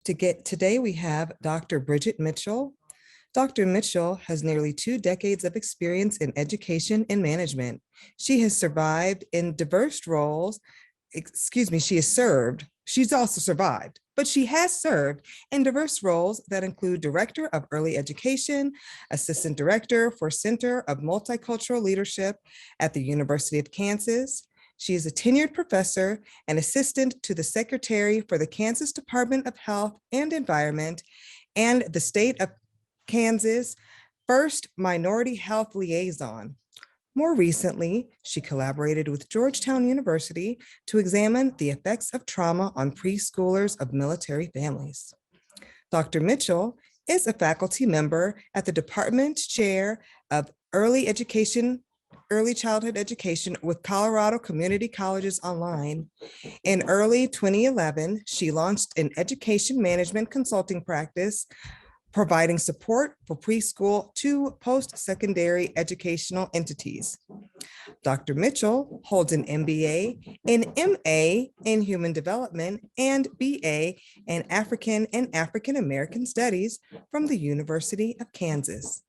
Today we have Dr. Bridget Mitchell. Dr. Mitchell has nearly 2 decades of experience in education and management. She has survived in diverse roles. She has served. She's also survived, but she has served in diverse roles that include Director of Early Education, Assistant Director for Center of Multicultural Leadership at the University of Kansas. She is a tenured professor and assistant to the Secretary for the Kansas Department of Health and Environment and the State of Kansas First Minority Health Liaison. More recently, she collaborated with Georgetown University to examine the effects of trauma on preschoolers of military families. Dr. Mitchell is a faculty member at the Department Chair of Early Childhood Education with Colorado Community Colleges Online. In early 2011, she launched an education management consulting practice providing support for preschool to post-secondary educational entities. Dr. Mitchell holds an MBA, an MA in Human Development, and BA in African and African American Studies from the University of Kansas.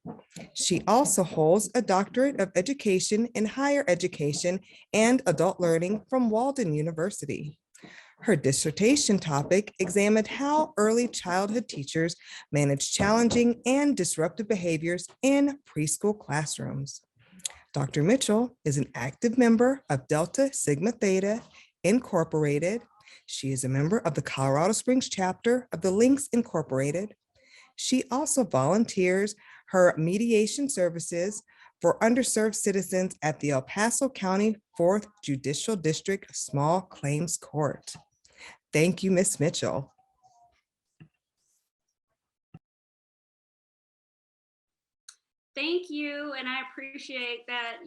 She also holds a Doctorate of Education in Higher Education and Adult Learning from Walden University. Her dissertation topic examined how early childhood teachers manage challenging and disruptive behaviors in preschool classrooms. Dr. Mitchell is an active member of Delta Sigma Theta Incorporated. She is a member of the Colorado Springs chapter of the Links Incorporated. She also volunteers her mediation services for underserved citizens at the El Paso County 4th Judicial District Small Claims Court. Thank you, Ms. Mitchell. Thank you, and I appreciate that.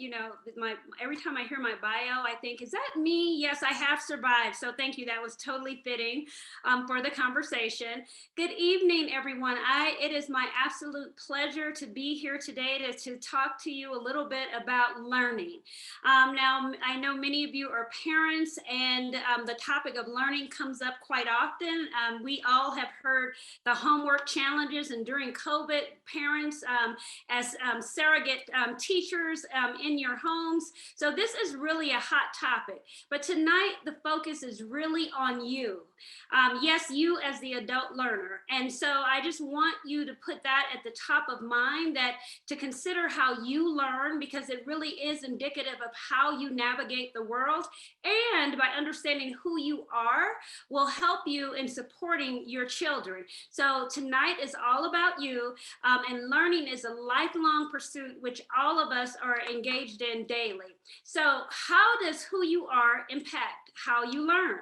Every time I hear my bio, I think, is that me? Yes, I have survived. So thank you. That was totally fitting for the conversation. Good evening, everyone. It is my absolute pleasure to be here today to talk to you a little bit about learning. Now, I know many of you are parents, and the topic of learning comes up quite often. We all have heard the homework challenges, and during COVID, parents, as surrogate teachers in your homes. So this is really a hot topic. But tonight, the focus is really on you. Yes, you as the adult learner. And so I just want you to put that at the top of mind, that to consider how you learn, because it really is indicative of how you navigate the world. And by understanding who you are will help you in supporting your children. So tonight is all about you, and learning is a lifelong pursuit, which all of us are engaged in daily. So how does who you are impact how you learn?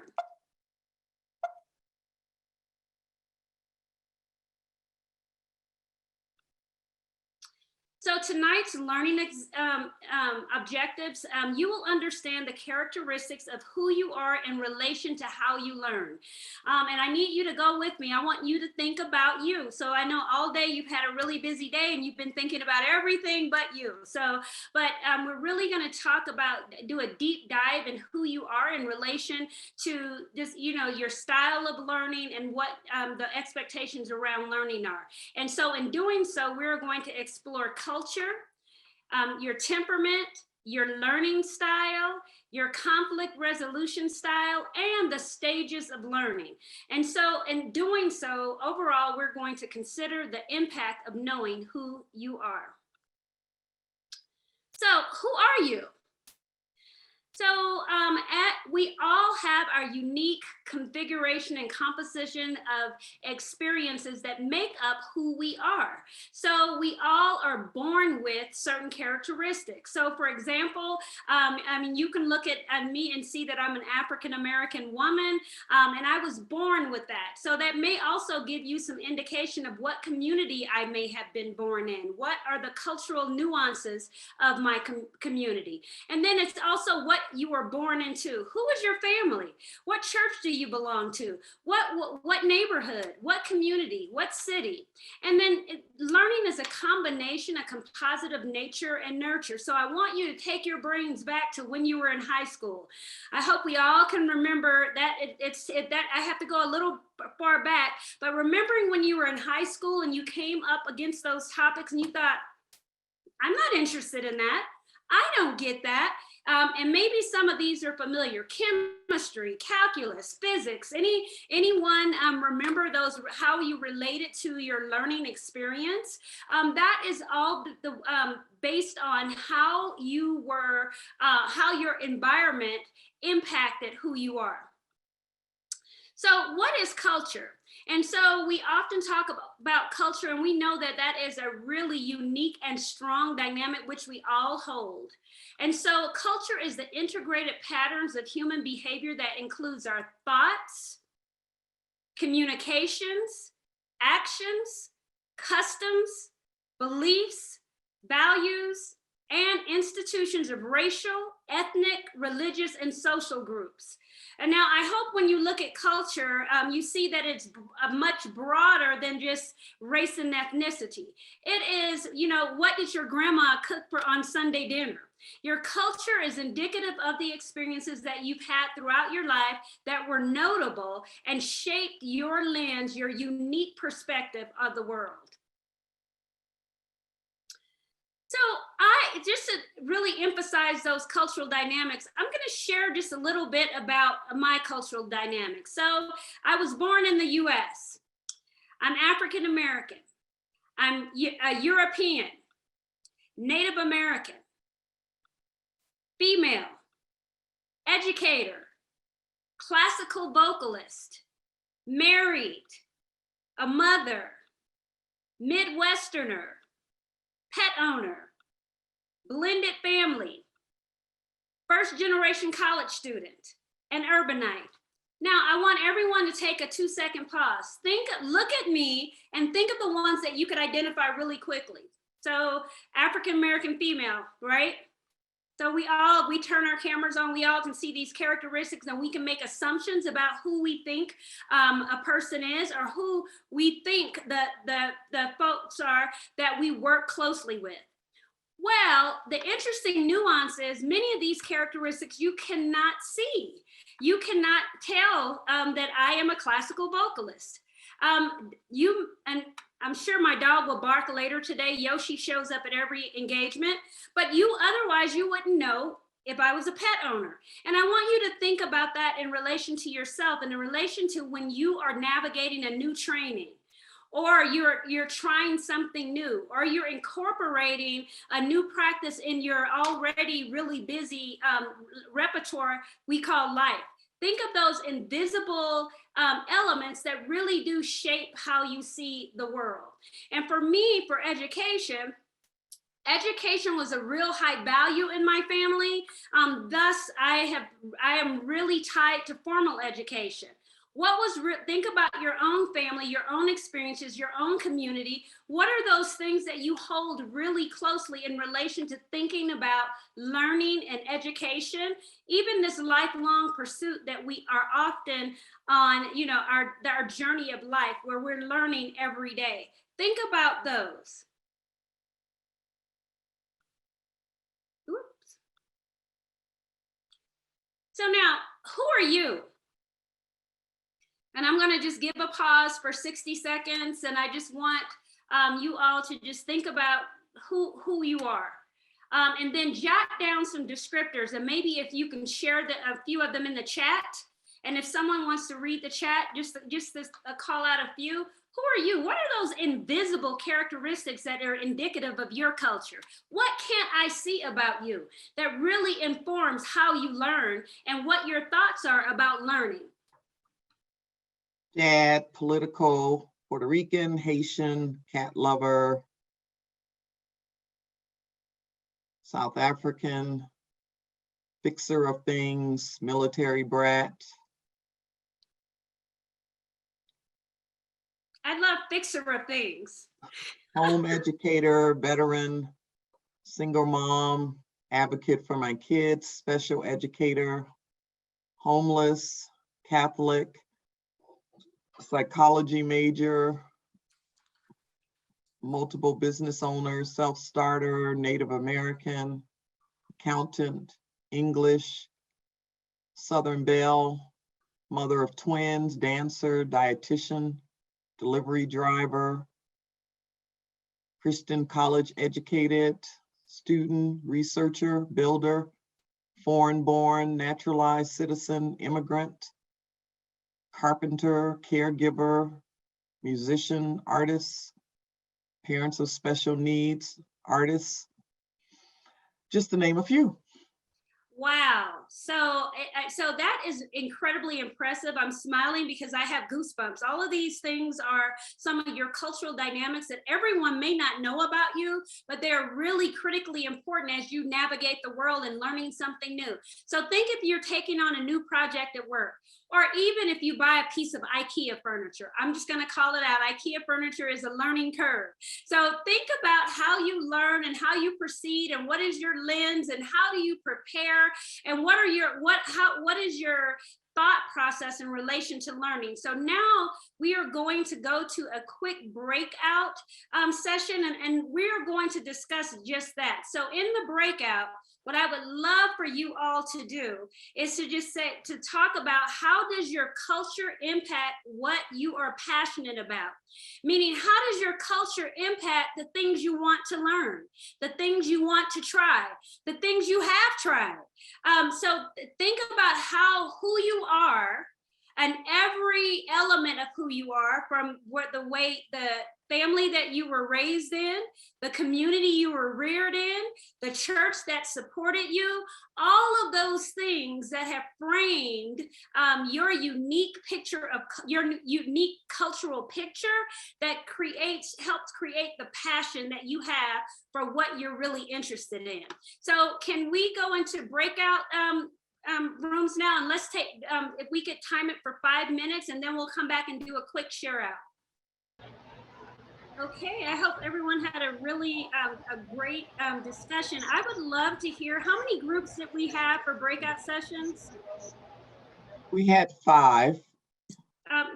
So tonight's learning objectives, you will understand the characteristics of who you are in relation to how you learn. And I need you to go with me. I want you to think about you. So I know all day you've had a really busy day and you've been thinking about everything but you. But we're really going to do a deep dive in who you are in relation to just, your style of learning and what the expectations around learning are. And so in doing so, we're going to explore culture, your temperament, your learning style, your conflict resolution style, and the stages of learning. And so in doing so, overall, we're going to consider the impact of knowing who you are. So who are you? So we all have our unique configuration and composition of experiences that make up who we are. So we all are born with certain characteristics. So for example, you can look at me and see that I'm an African-American woman, and I was born with that. So that may also give you some indication of what community I may have been born in. What are the cultural nuances of my community? And then it's also what you were born into. Who is your family? What church do you belong to? What neighborhood? What community? What city? And then learning is a combination, a composite of nature and nurture. So I want you to take your brains back to when you were in high school. I hope we all can remember that that I have to go a little far back, but remembering when you were in high school and you came up against those topics and you thought, I'm not interested in that. I don't get that. And maybe some of these are familiar: chemistry, calculus, physics. Anyone remember those, how you relate it to your learning experience? That is all based on how you were, how your environment impacted who you are. So what is culture? And so we often talk about culture, and we know that that is a really unique and strong dynamic which we all hold. And so culture is the integrated patterns of human behavior that includes our thoughts, communications, actions, customs, beliefs, values, and institutions of racial, ethnic, religious, and social groups. And now I hope when you look at culture, you see that it's much broader than just race and ethnicity. It is, you know, what did your grandma cook for on Sunday dinner? Your culture is indicative of the experiences that you've had throughout your life that were notable and shaped your lens, your unique perspective of the world. So just to really emphasize those cultural dynamics, I'm going to share just a little bit about my cultural dynamics. So I was born in the US. I'm African American. I'm a European, Native American, female, educator, classical vocalist, married, a mother, Midwesterner, pet owner, blended family, first generation college student, and urbanite. Now, I want everyone to take a 2-second pause. Look at me and think of the ones that you could identify really quickly. So African American female, right? So we turn our cameras on, we all can see these characteristics, and we can make assumptions about who we think a person is, or who we think the folks are that we work closely with. Well, the interesting nuance is many of these characteristics you cannot see. You cannot tell that I am a classical vocalist. And I'm sure my dog will bark later today. Yoshi shows up at every engagement, but otherwise you wouldn't know if I was a pet owner. And I want you to think about that in relation to yourself and in relation to when you are navigating a new training, or you're trying something new, or you're incorporating a new practice in your already really busy repertoire we call life. Think of those invisible elements that really do shape how you see the world. And for me, for education was a real high value in my family. Thus, I am really tied to formal education. Think about your own family, your own experiences, your own community. What are those things that you hold really closely in relation to thinking about learning and education, even this lifelong pursuit that we are often on, you know, our journey of life where we're learning every day? Think about those. Oops. So now, who are you? And I'm going to just give a pause for 60 seconds. And I just want you all to just think about who you are. And then jot down some descriptors. And maybe if you can share a few of them in the chat. And if someone wants to read the chat, just call out a few. Who are you? What are those invisible characteristics that are indicative of your culture? What can't I see about you that really informs how you learn and what your thoughts are about learning? Dad, political, Puerto Rican, Haitian, cat lover, South African, fixer of things, military brat. I love fixer of things. Home educator, veteran, single mom, advocate for my kids, special educator, homeless, Catholic, psychology major, multiple business owner, self-starter, Native American, accountant, English, Southern Belle, mother of twins, dancer, dietitian, delivery driver, Christian college educated, student, researcher, builder, foreign-born, naturalized citizen, immigrant, carpenter, caregiver, musician, artist, parents of special needs, artists, just to name a few. Wow. So that is incredibly impressive. I'm smiling because I have goosebumps. All of these things are some of your cultural dynamics that everyone may not know about you, but they're really critically important as you navigate the world and learning something new. So think if you're taking on a new project at work, or even if you buy a piece of IKEA furniture. I'm just going to call it out. IKEA furniture is a learning curve. So think about how you learn and how you proceed and what is your lens and how do you prepare and what is your thought process in relation to learning. So now we are going to go to a quick breakout session and we're going to discuss just that. So in the breakout, what I would love for you all to do is to talk about how does your culture impact what you are passionate about? Meaning, how does your culture impact the things you want to learn, the things you want to try, the things you have tried? So think about who you are and every element of who you are, from the family that you were raised in, the community you were reared in, the church that supported you, all of those things that have framed your unique picture of your unique cultural picture that helps create the passion that you have for what you're really interested in. So can we go into breakout rooms now, and let's take if we could time it for 5 minutes, and then we'll come back and do a quick share out. Okay, I hope everyone had a really a great discussion. I would love to hear, how many groups that we have for breakout sessions? We had 5.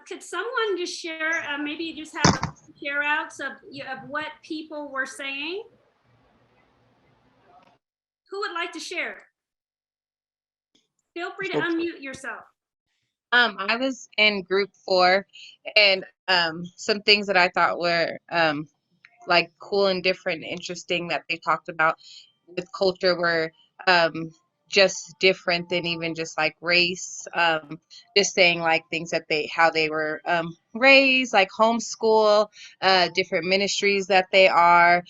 Could someone just share, maybe just have a share outs of what people were saying? Who would like to share? Feel free to unmute yourself. I was in group 4, and some things that I thought were like cool and different and interesting that they talked about with culture were just different than even just like race. Just saying like things that how they were raised, like homeschool, different ministries that they are,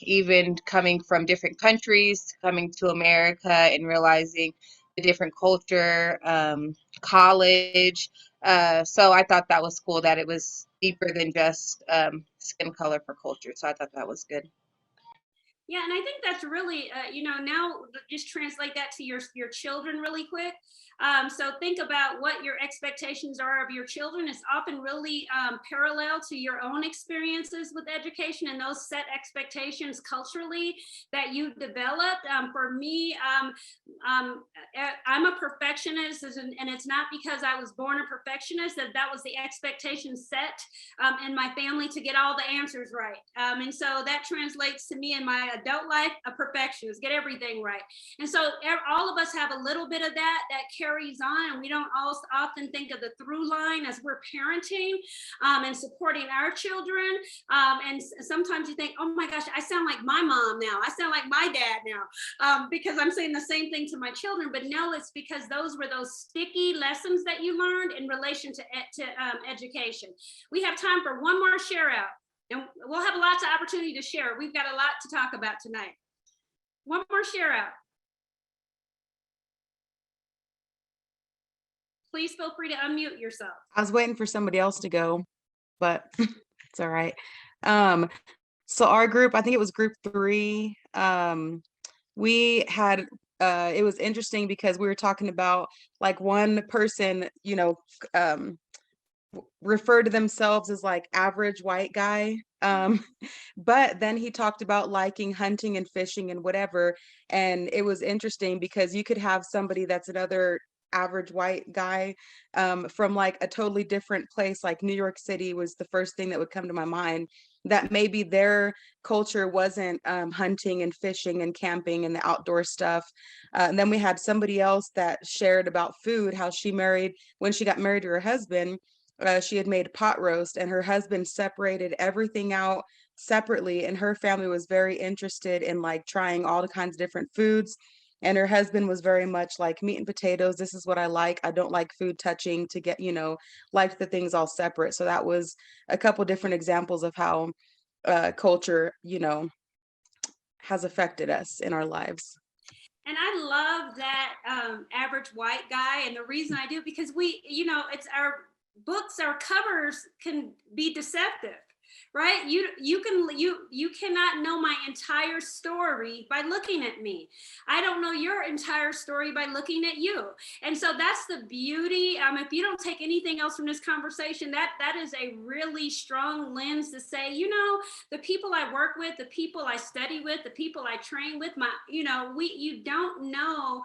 even coming from different countries, coming to America and realizing the different culture, college. So I thought that was cool that it was deeper than just skin color for culture. So I thought that was good. Yeah, and I think that's really, now just translate that to your children really quick. So think about what your expectations are of your children. It's often really parallel to your own experiences with education and those set expectations culturally that you developed. For me, I'm a perfectionist, and it's not because I was born a perfectionist that was the expectation set in my family to get all the answers right. And so that translates to me in my adult life, a perfectionist, get everything right. And so all of us have a little bit of that carries on, and we don't often think of the through line as we're parenting and supporting our children. And sometimes you think, oh my gosh, I sound like my mom now. I sound like my dad now because I'm saying the same thing to my children. But no, it's because those were those sticky lessons that you learned in relation to education. We have time for one more share out, and we'll have lots of opportunity to share. We've got a lot to talk about tonight. One more share out. Please feel free to unmute yourself. I was waiting for somebody else to go, but it's all right. So our group, I think it was group 3. We had, it was interesting because we were talking about like one person, referred to themselves as like average white guy. Um, but then he talked about liking hunting and fishing and whatever. And it was interesting because you could have somebody that's another average white guy from like a totally different place, like New York City was the first thing that would come to my mind, that maybe their culture wasn't hunting and fishing and camping and the outdoor stuff. And then we had somebody else that shared about food, how she married, when she got married to her husband, she had made pot roast and her husband separated everything out separately, and her family was very interested in like trying all the kinds of different foods, and her husband was very much like meat and potatoes, this is what I like, I don't like food touching, to get, like the things all separate. So that was a couple different examples of how culture has affected us in our lives. And I love that average white guy. And the reason I do, because it's our books, our covers can be deceptive, right? You cannot know my entire story by looking at me. I don't know your entire story by looking at you. And so that's the beauty. If you don't take anything else from this conversation, that is a really strong lens to say, the people I work with, the people I study with, the people I train with, you don't know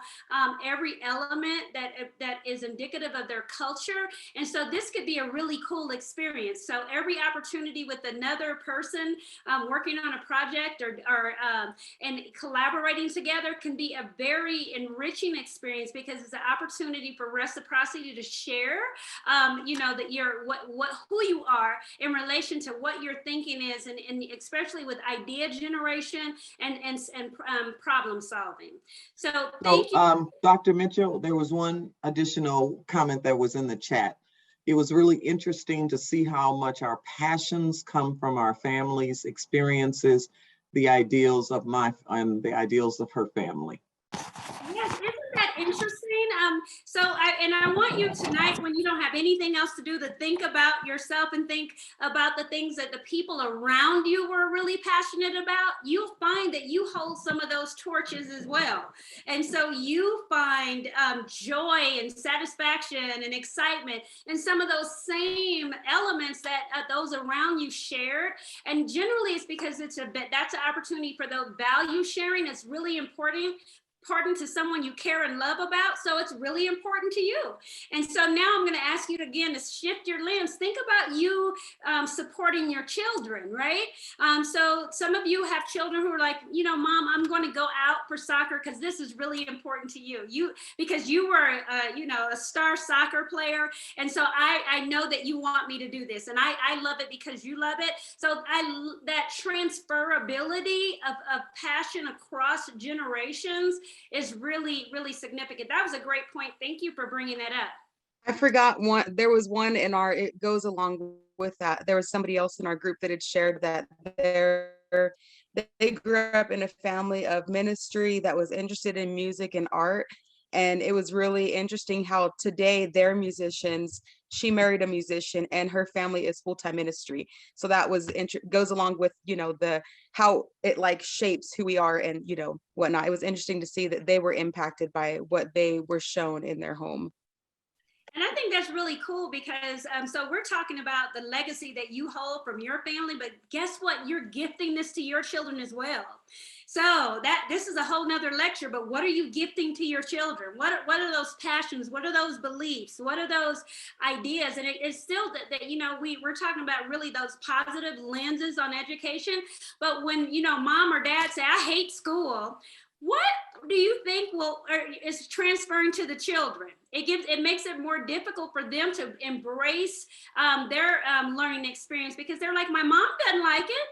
every element that is indicative of their culture. And so this could be a really cool experience. So every opportunity with another person working on a project or and collaborating together can be a very enriching experience, because it's an opportunity for reciprocity to share, that you're who you are in relation to what your thinking is, and especially with idea generation and problem solving. So thank you. Dr. Mitchell, there was one additional comment that was in the chat. It was really interesting to see how much our passions come from our family's experiences, the ideals of and the ideals of her family. Yes, isn't that interesting? I want you tonight, when you don't have anything else to do, to think about yourself and think about the things that the people around you were really passionate about. You'll find that you hold some of those torches as well. And so you find joy and satisfaction and excitement and some of those same elements that those around you shared. And generally it's because that's an opportunity for the value sharing. It's really important to someone you care and love about. So it's really important to you. And so now I'm going to ask you again to shift your lens. Think about you supporting your children, right? So some of you have children who are like, Mom, I'm going to go out for soccer because this is really important to you. Because you were, a star soccer player. And so I know that you want me to do this. And I love it because you love it. So that transferability of passion across generations is really, really significant. That was a great point. Thank you for bringing that up. I forgot one. There was one it goes along with that. There was somebody else in our group that had shared that they grew up in a family of ministry that was interested in music and art. And it was really interesting how today they're musicians. She married a musician and her family is full-time ministry. So that was goes along with, how it like shapes who we are and, whatnot. It was interesting to see that they were impacted by what they were shown in their home. And I think that's really cool because so we're talking about the legacy that you hold from your family, but guess what? You're gifting this to your children as well. So this is a whole nother lecture, but what are you gifting to your children? What are those passions? What are those beliefs? What are those ideas? And it's still that we're talking about really those positive lenses on education. But when, mom or dad say, I hate school, what do you think is transferring to the children? It makes it more difficult for them to embrace their learning experience, because they're like, my mom doesn't like it.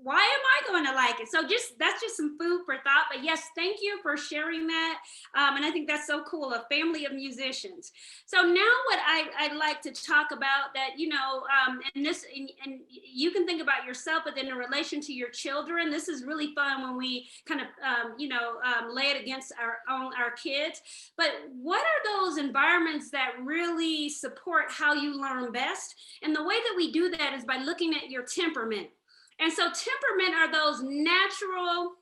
Why am I going to like it? So that's just some food for thought. But yes, thank you for sharing that. And I think that's so cool, a family of musicians. So now what I'd like to talk about that, and you can think about yourself, but then in relation to your children, this is really fun when we kind of, lay it against our kids. But what are those environments that really support how you learn best? And the way that we do that is by looking at your temperament. And so temperament are those natural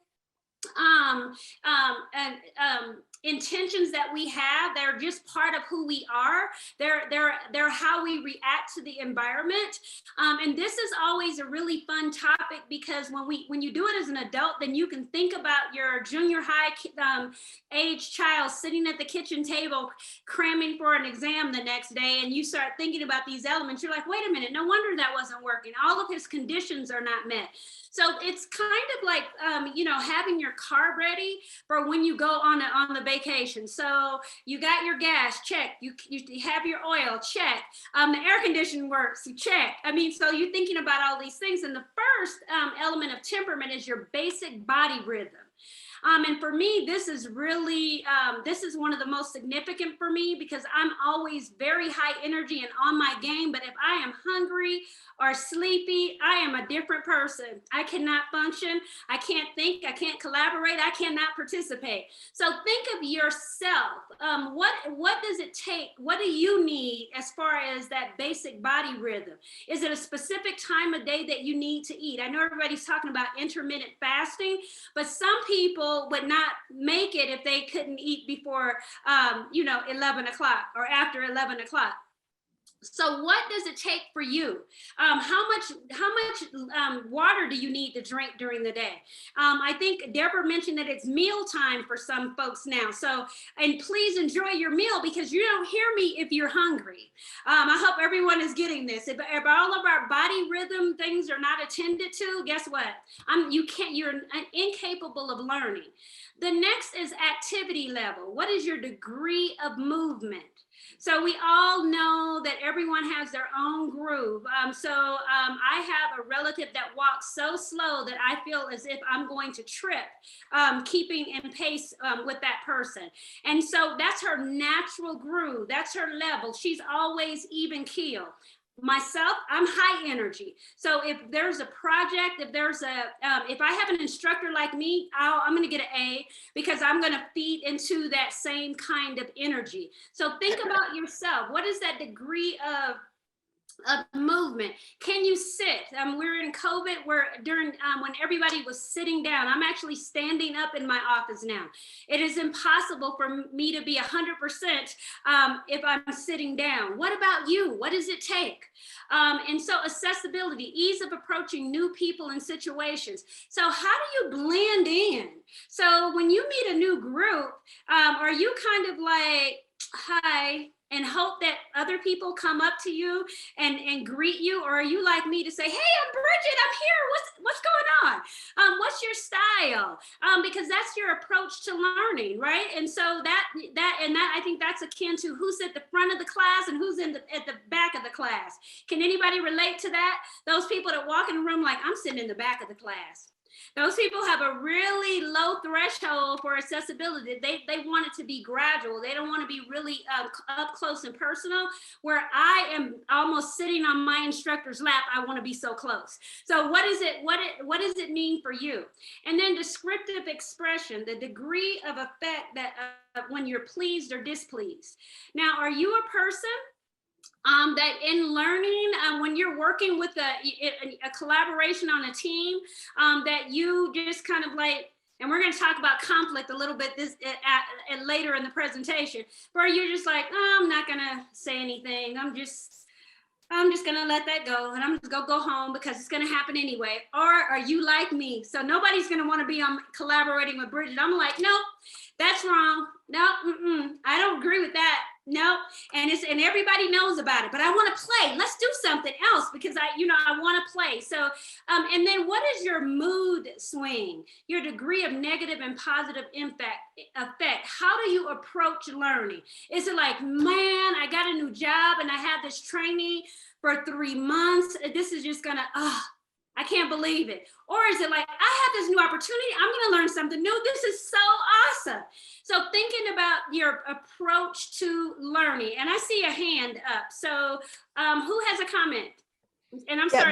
intentions that we have. They're just part of who we are. They're how we react to the environment. And this is always a really fun topic, because when you do it as an adult, then you can think about your junior high age child sitting at the kitchen table cramming for an exam the next day, and you start thinking about these elements. You're like, wait a minute, no wonder that wasn't working. All of his conditions are not met. So it's kind of like, having your car ready for when you go on the vacation. So you got your gas, check. You have your oil, check. The air conditioning works, check. I mean, so you're thinking about all these things. And the first element of temperament is your basic body rhythm. And for me, this is really, this is one of the most significant for me, because I'm always very high energy and on my game. But if I am hungry or sleepy, I am a different person. I cannot function. I can't think. I can't collaborate. I cannot participate. So think of yourself. What does it take? What do you need as far as that basic body rhythm? Is it a specific time of day that you need to eat? I know everybody's talking about intermittent fasting, but some people would not make it if they couldn't eat before 11 o'clock or after 11 o'clock. So what does it take for you? How much water do you need to drink during the day? I think Deborah mentioned that it's meal time for some folks now. So, and please enjoy your meal, because you don't hear me if you're hungry. I hope everyone is getting this. If all of our body rhythm things are not attended to, guess what? You're incapable of learning. The next is activity level. What is your degree of movement? So we all know that everyone has their own groove. I have a relative that walks so slow that I feel as if I'm going to trip, keeping in pace with that person. And so that's her natural groove. That's her level. She's always even keel. Myself, I'm high energy. So if there's a project, if I have an instructor like me, I'm going to get an A, because I'm going to feed into that same kind of energy. So think about yourself. What is that degree of movement? Can you sit? We're in COVID, where when everybody was sitting down. I'm actually standing up in my office now. It is impossible for me to be 100% if I'm sitting down. What about you? What does it take? And so accessibility, ease of approaching new people and situations. So how do you blend in? So when you meet a new group, are you kind of like, hi, and hope that other people come up to you and greet you? Or are you like me to say, hey, I'm Bridget, I'm here, what's going on? What's your style? Because that's your approach to learning, right? And so that I think that's akin to who's at the front of the class and who's at the back of the class. Can anybody relate to that? Those people that walk in the room like, I'm sitting in the back of the class. Those people have a really low threshold for accessibility. They want it to be gradual. They don't want to be really up close and personal, where I am almost sitting on my instructor's lap. I want to be so close. So what does it mean for you? And then descriptive expression, the degree of effect that when you're pleased or displeased. Now, are you a person that in learning, when you're working with a collaboration on a team, that you just kind of like, and we're going to talk about conflict a little bit later in the presentation, where you're just like, oh, I'm not going to say anything. I'm just going to let that go, and I'm just going to go home because it's going to happen anyway. Or are you like me? So nobody's going to want to be collaborating with Bridget. I'm like, nope, that's wrong. No, I don't agree with that. No, and everybody knows about it, but I want to play. Let's do something else, because I want to play. So, and then what is your mood swing? Your degree of negative and positive effect. How do you approach learning? Is it like, man, I got a new job and I have this training for 3 months. This is just gonna, I can't believe it. Or is it like, I have this new opportunity, I'm gonna learn something new. This is so awesome. So thinking about your approach to learning, and I see a hand up. So who has a comment? And I'm sorry.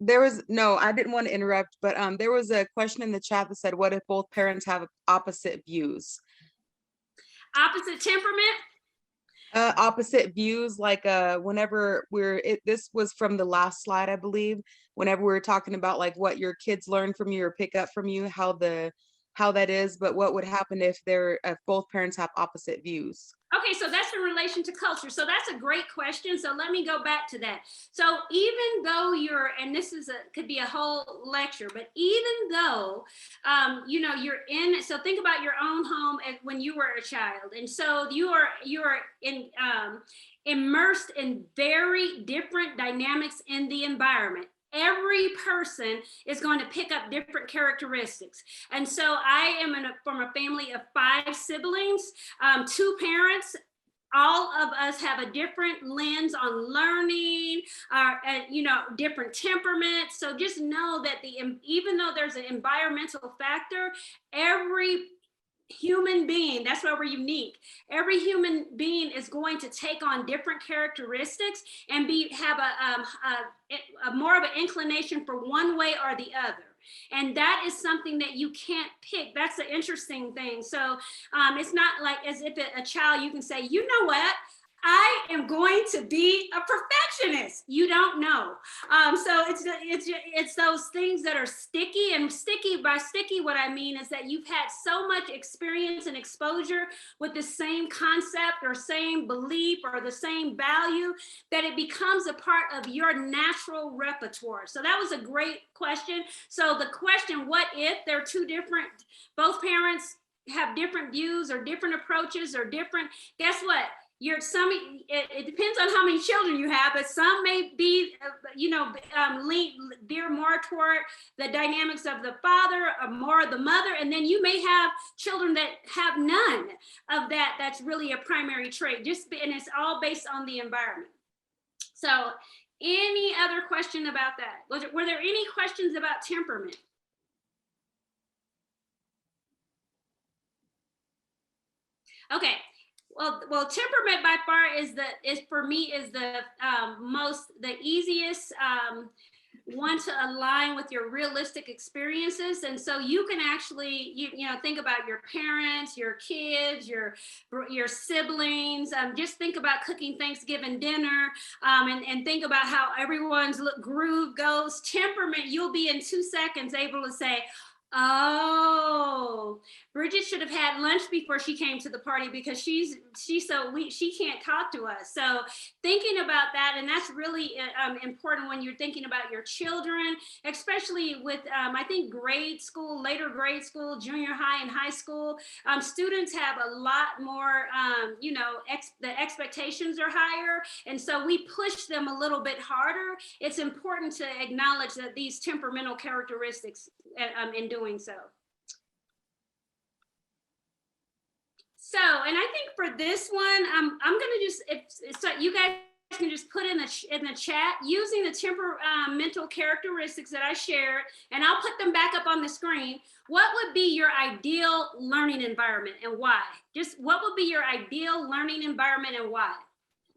There was, no, I didn't want to interrupt, but there was a question in the chat that said, what if both parents have opposite views? Opposite temperament? Opposite views, like whenever this was from the last slide, I believe, whenever we were talking about like what your kids learn from you or pick up from you, how the how that is, but what would happen if if both parents have opposite views? Okay, so that's in relation to culture. So that's a great question. So let me go back to that. So even though you're, and this is could be a whole lecture, but even though, you're in, so think about your own home when you were a child, and so you are in immersed in very different dynamics in the environment. Every person is going to pick up different characteristics. And so I am from a family of 5 siblings, 2 parents. All of us have a different lens on learning, different temperaments. So just know that even though there's an environmental factor, every human being, that's why we're unique. Every human being is going to take on different characteristics and have a more of an inclination for one way or the other. And that is something that you can't pick. That's the interesting thing. So it's not like as if a child, you can say, you know what? I am going to be a perfectionist. You don't know. So it's those things that are sticky, and by sticky, what I mean is that you've had so much experience and exposure with the same concept or same belief or the same value that it becomes a part of your natural repertoire. So that was a great question. So the question, what if they're both parents have different views or different approaches or different, guess what? It depends on how many children you have, but some may be, veer more toward the dynamics of the father or more of the mother. And then you may have children that have none of that. That's really a primary trait, and it's all based on the environment. So any other question about that? Were there any questions about temperament? Okay. Well, temperament by far is for me the easiest one to align with your realistic experiences. And so you can actually, think about your parents, your kids, your siblings. Just think about cooking Thanksgiving dinner, and think about how everyone's groove goes. Temperament, you'll be in 2 seconds able to say, oh, Bridget should have had lunch before she came to the party because she's so weak, she can't talk to us. So thinking about that, and that's really important when you're thinking about your children, especially with I think later grade school, junior high and high school. Students have a lot more, the expectations are higher, and so we push them a little bit harder. It's important to acknowledge that these temperamental characteristics in doing so. So, and I think for this one, I'm gonna so you guys can just put in the chat using the temperamental characteristics that I shared, and I'll put them back up on the screen. What would be your ideal learning environment and why? Just what would be your ideal learning environment and why?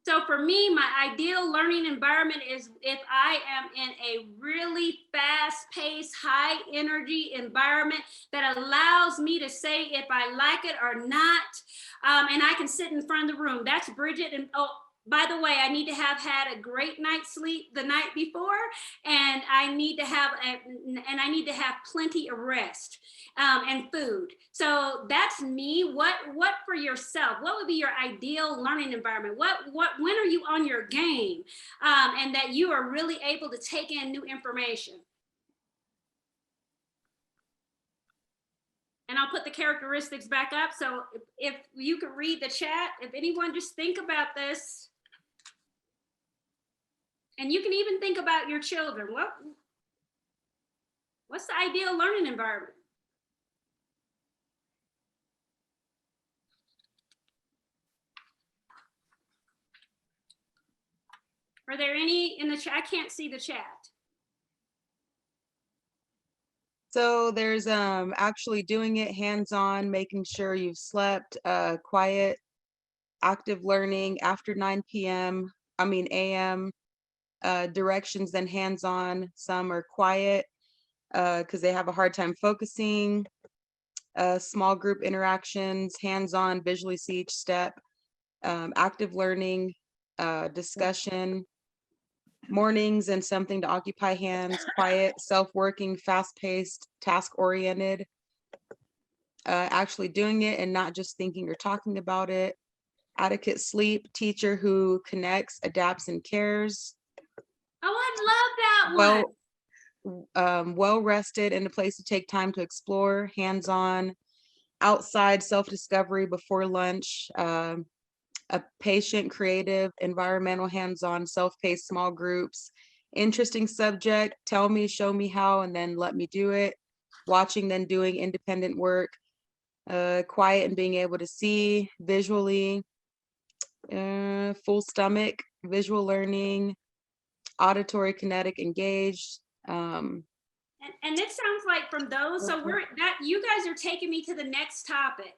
So for me, my ideal learning environment is if I am in a really fast-paced, high-energy environment that allows me to say if I like it or not, and I can sit in front of the room. That's Bridget. And oh, by the way, I need to have had a great night's sleep the night before, and I need to have plenty of rest and food. So that's me. What for yourself? What would be your ideal learning environment? When are you on your game, and that you are really able to take in new information? And I'll put the characteristics back up. So if you could read the chat, if anyone just think about this. And you can even think about your children. What's the ideal learning environment? Are there any in the chat? I can't see the chat. So there's actually doing it hands-on, making sure you've slept, quiet, active learning after 9 p.m. AM, directions, then hands-on. Some are quiet because they have a hard time focusing. Small group interactions, hands-on, visually see each step, active learning, discussion, mornings and something to occupy hands, quiet, self-working, fast-paced, task-oriented. actually doing it and not just thinking or talking about it. Adequate sleep, teacher who connects, adapts, and cares. Oh, I love that one. Well rested and a place to take time to explore, hands-on, outside self-discovery before lunch, a patient, creative, environmental, hands-on, self-paced small groups, interesting subject, tell me, show me how, and then let me do it, watching, then doing independent work, quiet and being able to see visually, full stomach, visual learning, auditory, kinetic, engaged. And it sounds like from those, so you guys are taking me to the next topic.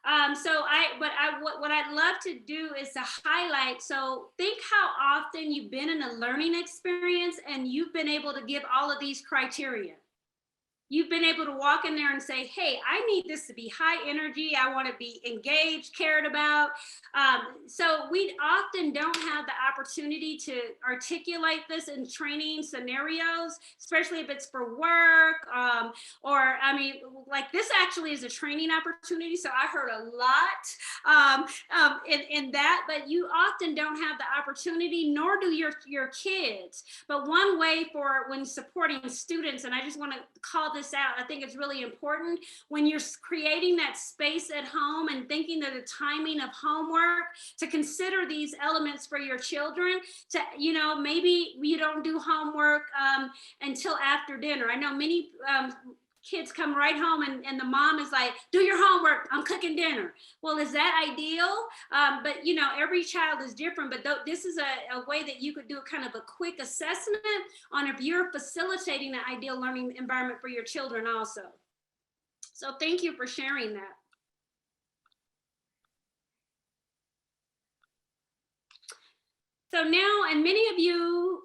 What I'd love to do is to highlight, so think how often you've been in a learning experience and you've been able to give all of these criteria. You've been able to walk in there and say, hey, I need this to be high energy. I want to be engaged, cared about. So we often don't have the opportunity to articulate this in training scenarios, especially if it's for work. Like this actually is a training opportunity. So I heard a lot in that, but you often don't have the opportunity, nor do your kids. But one way for when supporting students, and I just want to call this out, I think it's really important when you're creating that space at home and thinking that the timing of homework, to consider these elements for your children. To, maybe you don't do homework until after dinner. I know many kids come right home and the mom is like, do your homework, I'm cooking dinner. Well, is that ideal? But every child is different, but this is a way that you could do kind of a quick assessment on if you're facilitating an ideal learning environment for your children also. So thank you for sharing that. So now, and many of you,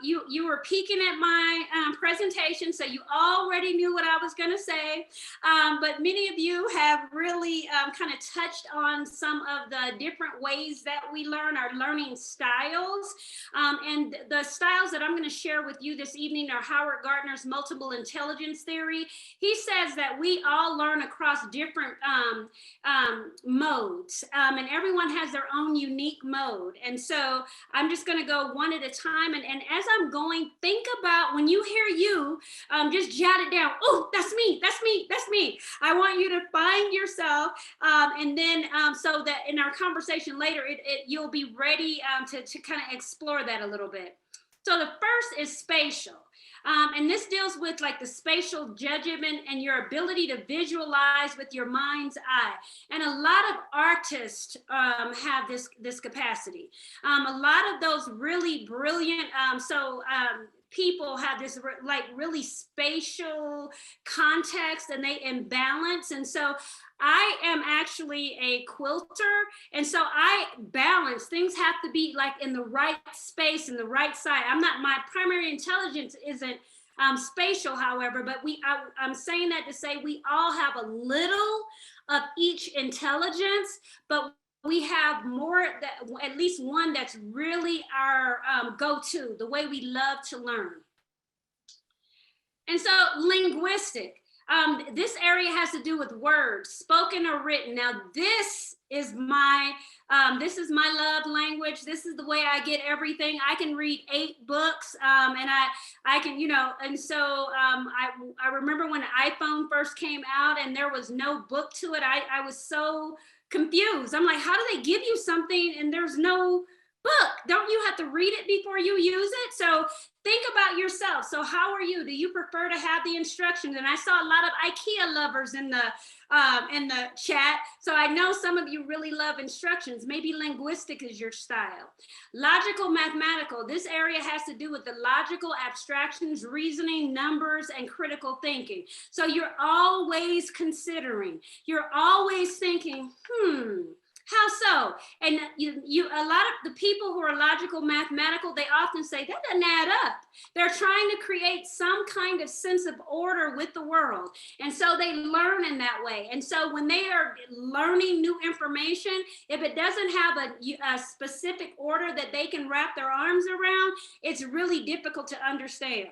you were peeking at my presentation, so you already knew what I was going to say. But many of you have really kind of touched on some of the different ways that we learn, our learning styles. And the styles that I'm going to share with you this evening are Howard Gardner's multiple intelligence theory. He says that we all learn across different modes, and everyone has their own unique mode. And so I'm just going to go one at a time. And as I'm going, think about when you hear you, just jot it down. Oh, that's me. That's me. That's me. I want you to find yourself. And then so that in our conversation later, you'll be ready to kind of explore that a little bit. So the first is spatial. And this deals with like the spatial judgment and your ability to visualize with your mind's eye. And a lot of artists have this capacity. A lot of those really brilliant, people have this like really spatial context and they imbalance. And so I am actually a quilter. And so I balance, things have to be like in the right space and the right side. My primary intelligence isn't spatial, however, but I'm saying that to say we all have a little of each intelligence, but we have more, at least one that's really our go-to, the way we love to learn. And so linguistic, this area has to do with words, spoken or written. Now, this is my love language. This is the way I get everything. I can read 8 books, and I can, and so I remember when the iPhone first came out and there was no book to it. I was so confused. I'm like, how do they give you something and there's no book? Don't you have to read it before you use it? So think about yourself. So how are you? Do you prefer to have the instructions? And I saw a lot of IKEA lovers in the chat. So I know some of you really love instructions. Maybe linguistic is your style. Logical, mathematical. This area has to do with the logical abstractions, reasoning, numbers, and critical thinking. So you're always considering. You're always thinking, how so? And a lot of the people who are logical, mathematical, they often say that doesn't add up. They're trying to create some kind of sense of order with the world. And so they learn in that way. And so when they are learning new information, if it doesn't have a specific order that they can wrap their arms around, it's really difficult to understand.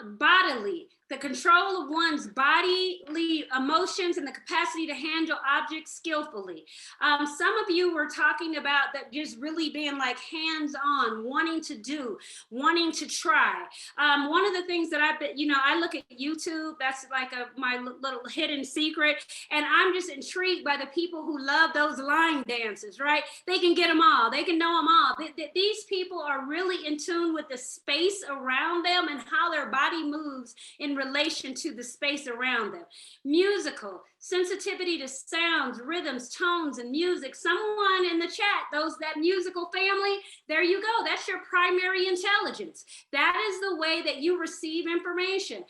Bodily. the control of one's bodily emotions and the capacity to handle objects skillfully. Some of you were talking about that just really being like hands-on, wanting to do, wanting to try. One of the things that I've been, I look at YouTube, that's like my little hidden secret, and I'm just intrigued by the people who love those line dances, right? They can get them all, they can know them all. These people are really in tune with the space around them and how their body moves in relation to the space around them. Musical, sensitivity to sounds, rhythms, tones, and music. Someone in the chat, that musical family, there you go. That's your primary intelligence. That is the way that you receive information.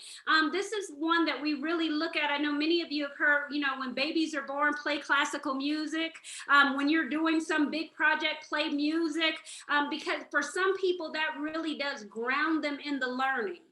This is one that we really look at. I know many of you have heard, when babies are born, play classical music. When you're doing some big project, play music, because for some people that really does ground them in the learning.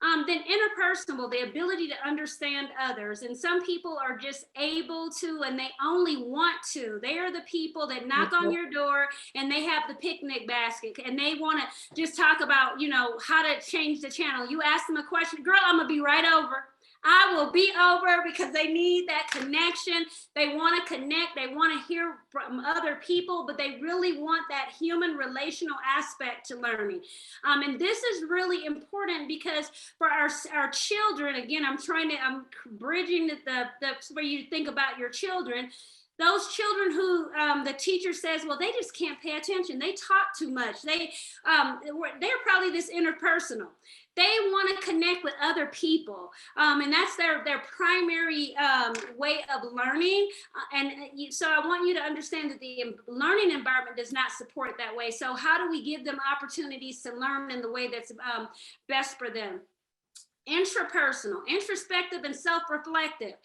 Then interpersonal, the ability to understand others. And some people are just able to, and they only want to. They are the people that knock on your door and they have the picnic basket and they want to just talk about, how to change the channel. You ask them a question, girl, I'm gonna be right over. I will be over, because they need that connection. They want to connect. They want to hear from other people, but they really want that human relational aspect to learning. And this is really important because for our children, again, I'm bridging the where you think about your children. Those children who the teacher says, well, they just can't pay attention. They talk too much. They're probably this interpersonal. They want to connect with other people, and that's their primary way of learning. So I want you to understand that the learning environment does not support that way. So how do we give them opportunities to learn in the way that's best for them? Intrapersonal, introspective, and self-reflective.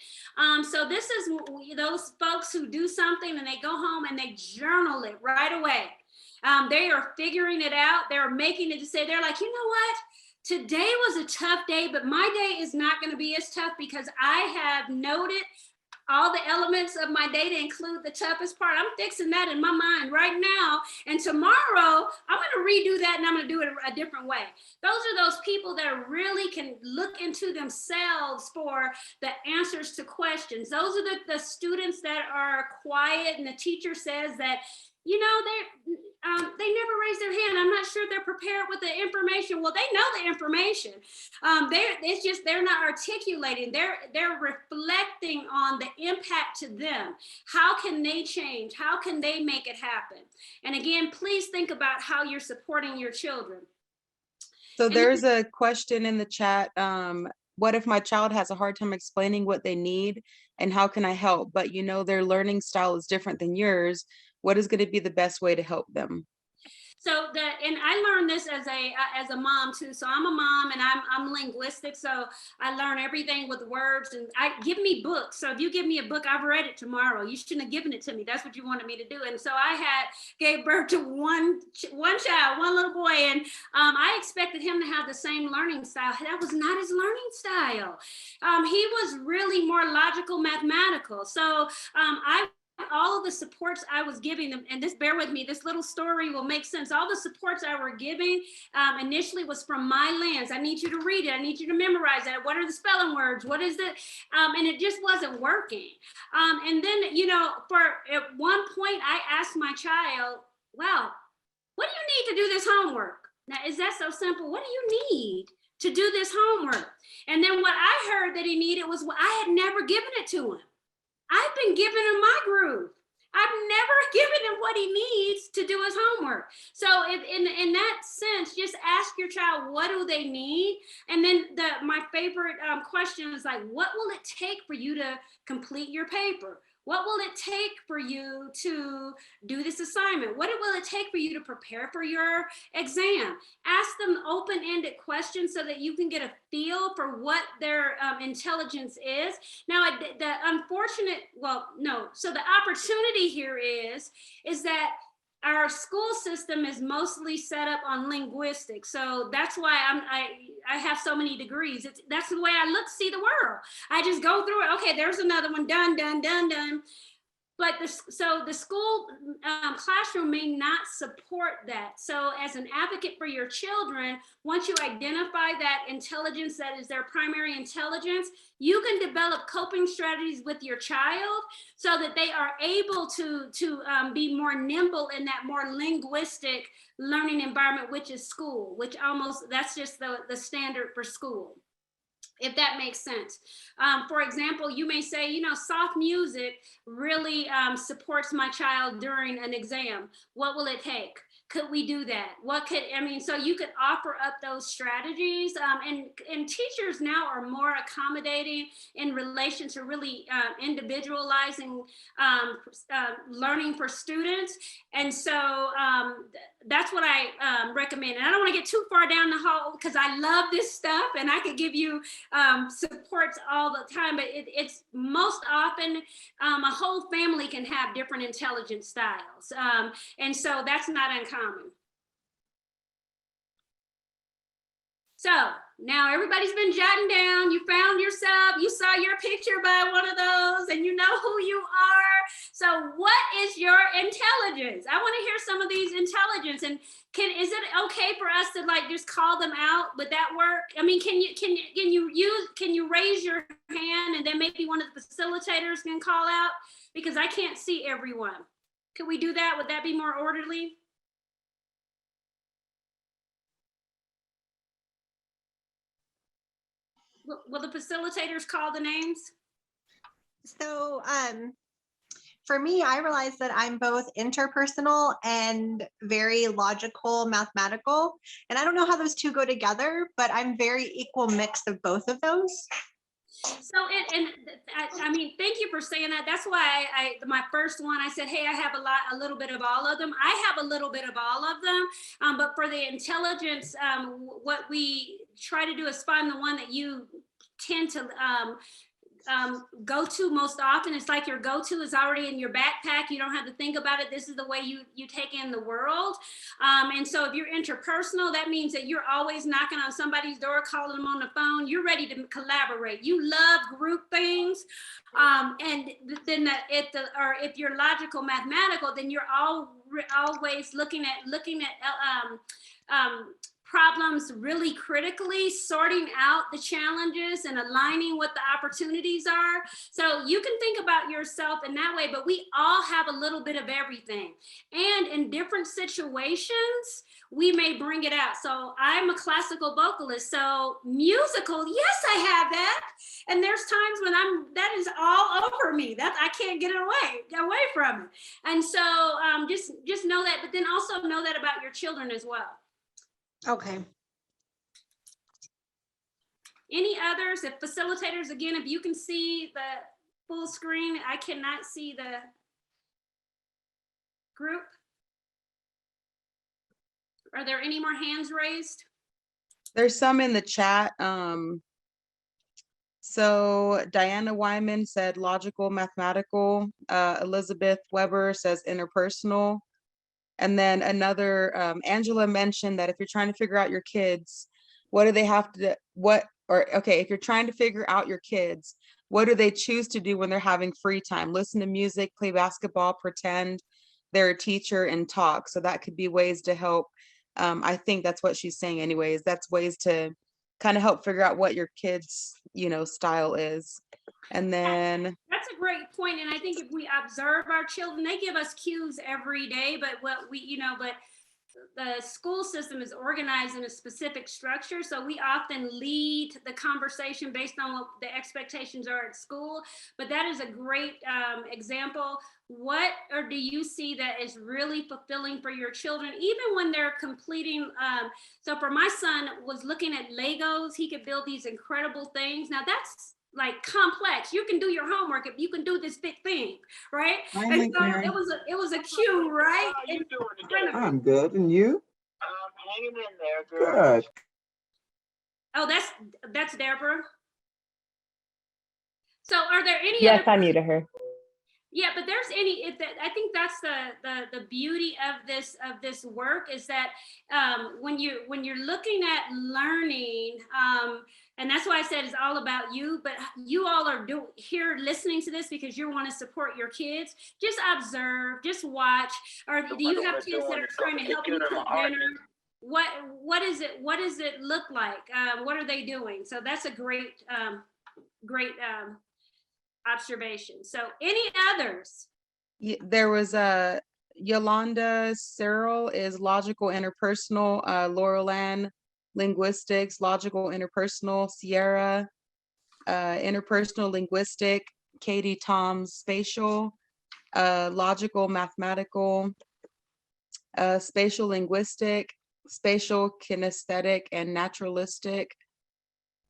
So this is those folks who do something and they go home and they journal it right away. They are figuring it out. They're making it to say, they're like, you know what? Today was a tough day, but my day is not going to be as tough because I have noted all the elements of my day to include the toughest part. I'm fixing that in my mind right now. And tomorrow, I'm going to redo that and I'm going to do it a different way. Those are those people that really can look into themselves for the answers to questions. Those are the students that are quiet and the teacher says that, they never raise their hand. I'm not sure they're prepared with the information. Well, they know the information. It's just they're not articulating. They're reflecting on the impact to them. How can they change? How can they make it happen? And again, please think about how you're supporting your children. So there's a question in the chat. What if my child has a hard time explaining what they need and how can I help? But their learning style is different than yours. What is going to be the best way to help them? So and I learned this as a mom too. So I'm a mom and I'm linguistic. So I learn everything with words and give me books. So if you give me a book, I've read it tomorrow. You shouldn't have given it to me. That's what you wanted me to do. And so I gave birth to one child, one little boy. And I expected him to have the same learning style. That was not his learning style. He was really more logical, mathematical. So all of the supports I was giving them, and bear with me, this little story will make sense. All the supports I were giving initially was from my lens. I need you to read it. I need you to memorize that. What are the spelling words? What is it? And it just wasn't working. And then, at one point I asked my child, well, what do you need to do this homework? Now, is that so simple? What do you need to do this homework? And then what I heard that he needed was, well, I had never given it to him. I've been giving him my groove. I've never given him what he needs to do his homework. So in that sense, just ask your child, what do they need? And then my favorite question is like, what will it take for you to complete your paper? What will it take for you to do this assignment? What will it take for you to prepare for your exam? Ask them open-ended questions so that you can get a feel for what their intelligence is. Now, so the opportunity here is that our school system is mostly set up on linguistics. So that's why I have so many degrees. That's the way I see the world. I just go through it. Okay, there's another one, done, done, done, done. but so the school classroom may not support that. So as an advocate for your children, once you identify that intelligence that is their primary intelligence, you can develop coping strategies with your child so that they are able to be more nimble in that more linguistic learning environment, which is school, which almost, that's just the standard for school, if that makes sense. For example, you may say, you know, soft music really supports my child during an exam. What will it take? Could we do that? What could, I mean, so you could offer up those strategies, and teachers now are more accommodating in relation to really individualizing learning for students. And so that's what I recommend. And I don't want to get too far down the hole because I love this stuff and I could give you supports all the time, but it's most often a whole family can have different intelligence styles. And so that's not uncommon. So now everybody's been jotting down, you found yourself, you saw your picture by one of those and you know who you are. So what is your intelligence? I want to hear some of these intelligence. And is it okay for us to like just call them out? Would that work? I mean, can you raise your hand and then maybe one of the facilitators can call out? Because I can't see everyone. Could we do that? Would that be more orderly? Will the facilitators call the names? So for me, I realize that I'm both interpersonal and very logical, mathematical. And I don't know how those two go together, but I'm very equal mix of both of those. So I mean, thank you for saying that. That's why my first one, I said, hey, I have a little bit of all of them. I have a little bit of all of them. But for the intelligence, what we try to do is find the one that you tend to go to most often. It's like your go-to is already in your backpack. You don't have to think about it. This is the way you take in the world. And so if you're interpersonal, that means that you're always knocking on somebody's door, calling them on the phone. You're ready to collaborate. You love group things. And then if you're logical, mathematical, then you're always looking at problems really critically, sorting out the challenges and aligning what the opportunities are. So you can think about yourself in that way, but we all have a little bit of everything. And in different situations, we may bring it out. So I'm a classical vocalist, so musical, yes, I have that. And there's times when that is all over me. That I can't get it away from it. And so just know that, but then also know that about your children as well. Okay. Any others? If facilitators, again, if you can see the full screen, I cannot see the group. Are there any more hands raised? There's some in the chat. So Diana Wyman said logical, mathematical. Elizabeth Weber says interpersonal. And then another, Angela mentioned that if you're trying to figure out your kids, what do they have to, if you're trying to figure out your kids, what do they choose to do when they're having free time? Listen to music, play basketball, pretend they're a teacher and talk. So that could be ways to help. I think that's what she's saying anyways. That's ways to kind of help figure out what your kids, style is. And then that's a great point. And I think if we observe our children, they give us cues every day, but the school system is organized in a specific structure. So we often lead the conversation based on what the expectations are at school. But that is a great example. What or do you see that is really fulfilling for your children, even when they're completing? So for my son was looking at Legos, he could build these incredible things. Now that's like complex. You can do your homework if you can do this big thing, right? Hi, And so Mary. it was a cue, right? How you doing today? I'm good, and you? Hanging in there, girl. Good. Oh, that's Deborah. So are there any Yes, other, I muted her. Yeah, but there's I think that's the beauty of this work is that when you're looking at learning, and that's why I said it's all about you. But you all are here listening to this because you want to support your kids. Just observe, just watch. Or do you have kids that are trying to help you cook dinner? What is it? What does it look like? What are they doing? So that's a great observation. So any others? There was a Yolanda Searle is logical interpersonal, Laurel Ann linguistics, logical interpersonal, Sierra interpersonal linguistic, Katie Toms spatial, logical mathematical, spatial linguistic, spatial kinesthetic, and naturalistic.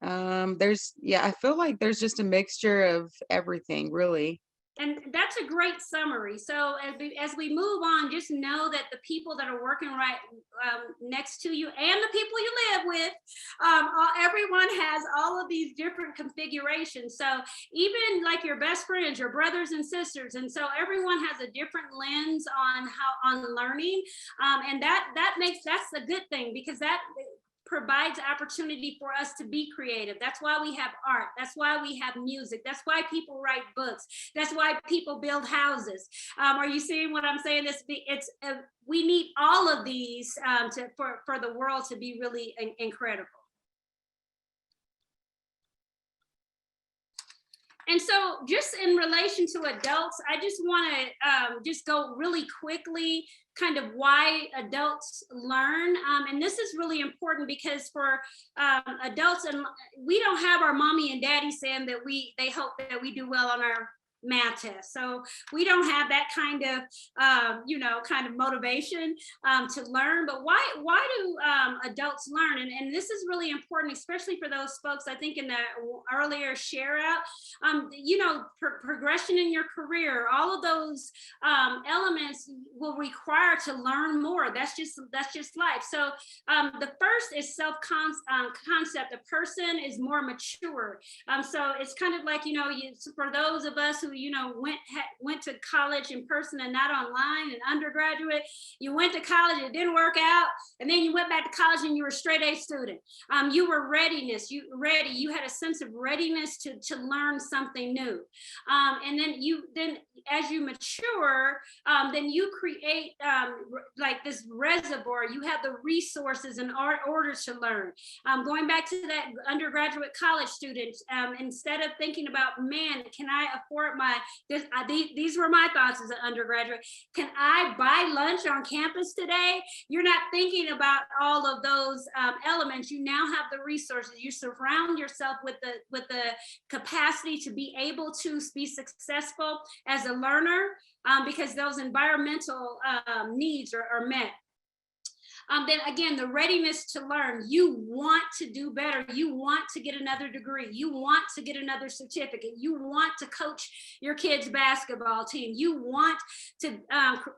I feel like there's just a mixture of everything, really. And that's a great summary. So as we move on, just know that the people that are working right next to you and the people you live with, everyone has all of these different configurations. So even like your best friends, your brothers and sisters, and so everyone has a different lens on learning, and that's a good thing because that provides opportunity for us to be creative. That's why we have art. That's why we have music. That's why people write books. That's why people build houses. Are you seeing what I'm saying? We need all of these for the world to be really incredible. And so just in relation to adults, I just want to just go really quickly kind of why adults learn. And this is really important because for adults, and we don't have our mommy and daddy saying that they hope that we do well on our math test. So we don't have that kind of motivation to learn. But why do adults learn? And this is really important, especially for those folks, I think in the earlier share out, progression in your career, all of those elements will require to learn more. That's just life. So the first is self-concept. A person is more mature. So it's kind of like, for those of us who went to college in person and not online and undergraduate, you went to college, it didn't work out, and then you went back to college and you were a straight A student. You were you had a sense of readiness to learn something new. And then as you mature, then you create like this reservoir. You have the resources in order to learn. Going back to that undergraduate college student, instead of thinking about, man, can I afford these were my thoughts as an undergraduate. Can I buy lunch on campus today? You're not thinking about all of those elements. You now have the resources. You surround yourself with the capacity to be able to be successful as a learner because those environmental needs are met. Then again, the readiness to learn. You want to do better. You want to get another degree. You want to get another certificate. You want to coach your kids' basketball team. You want to,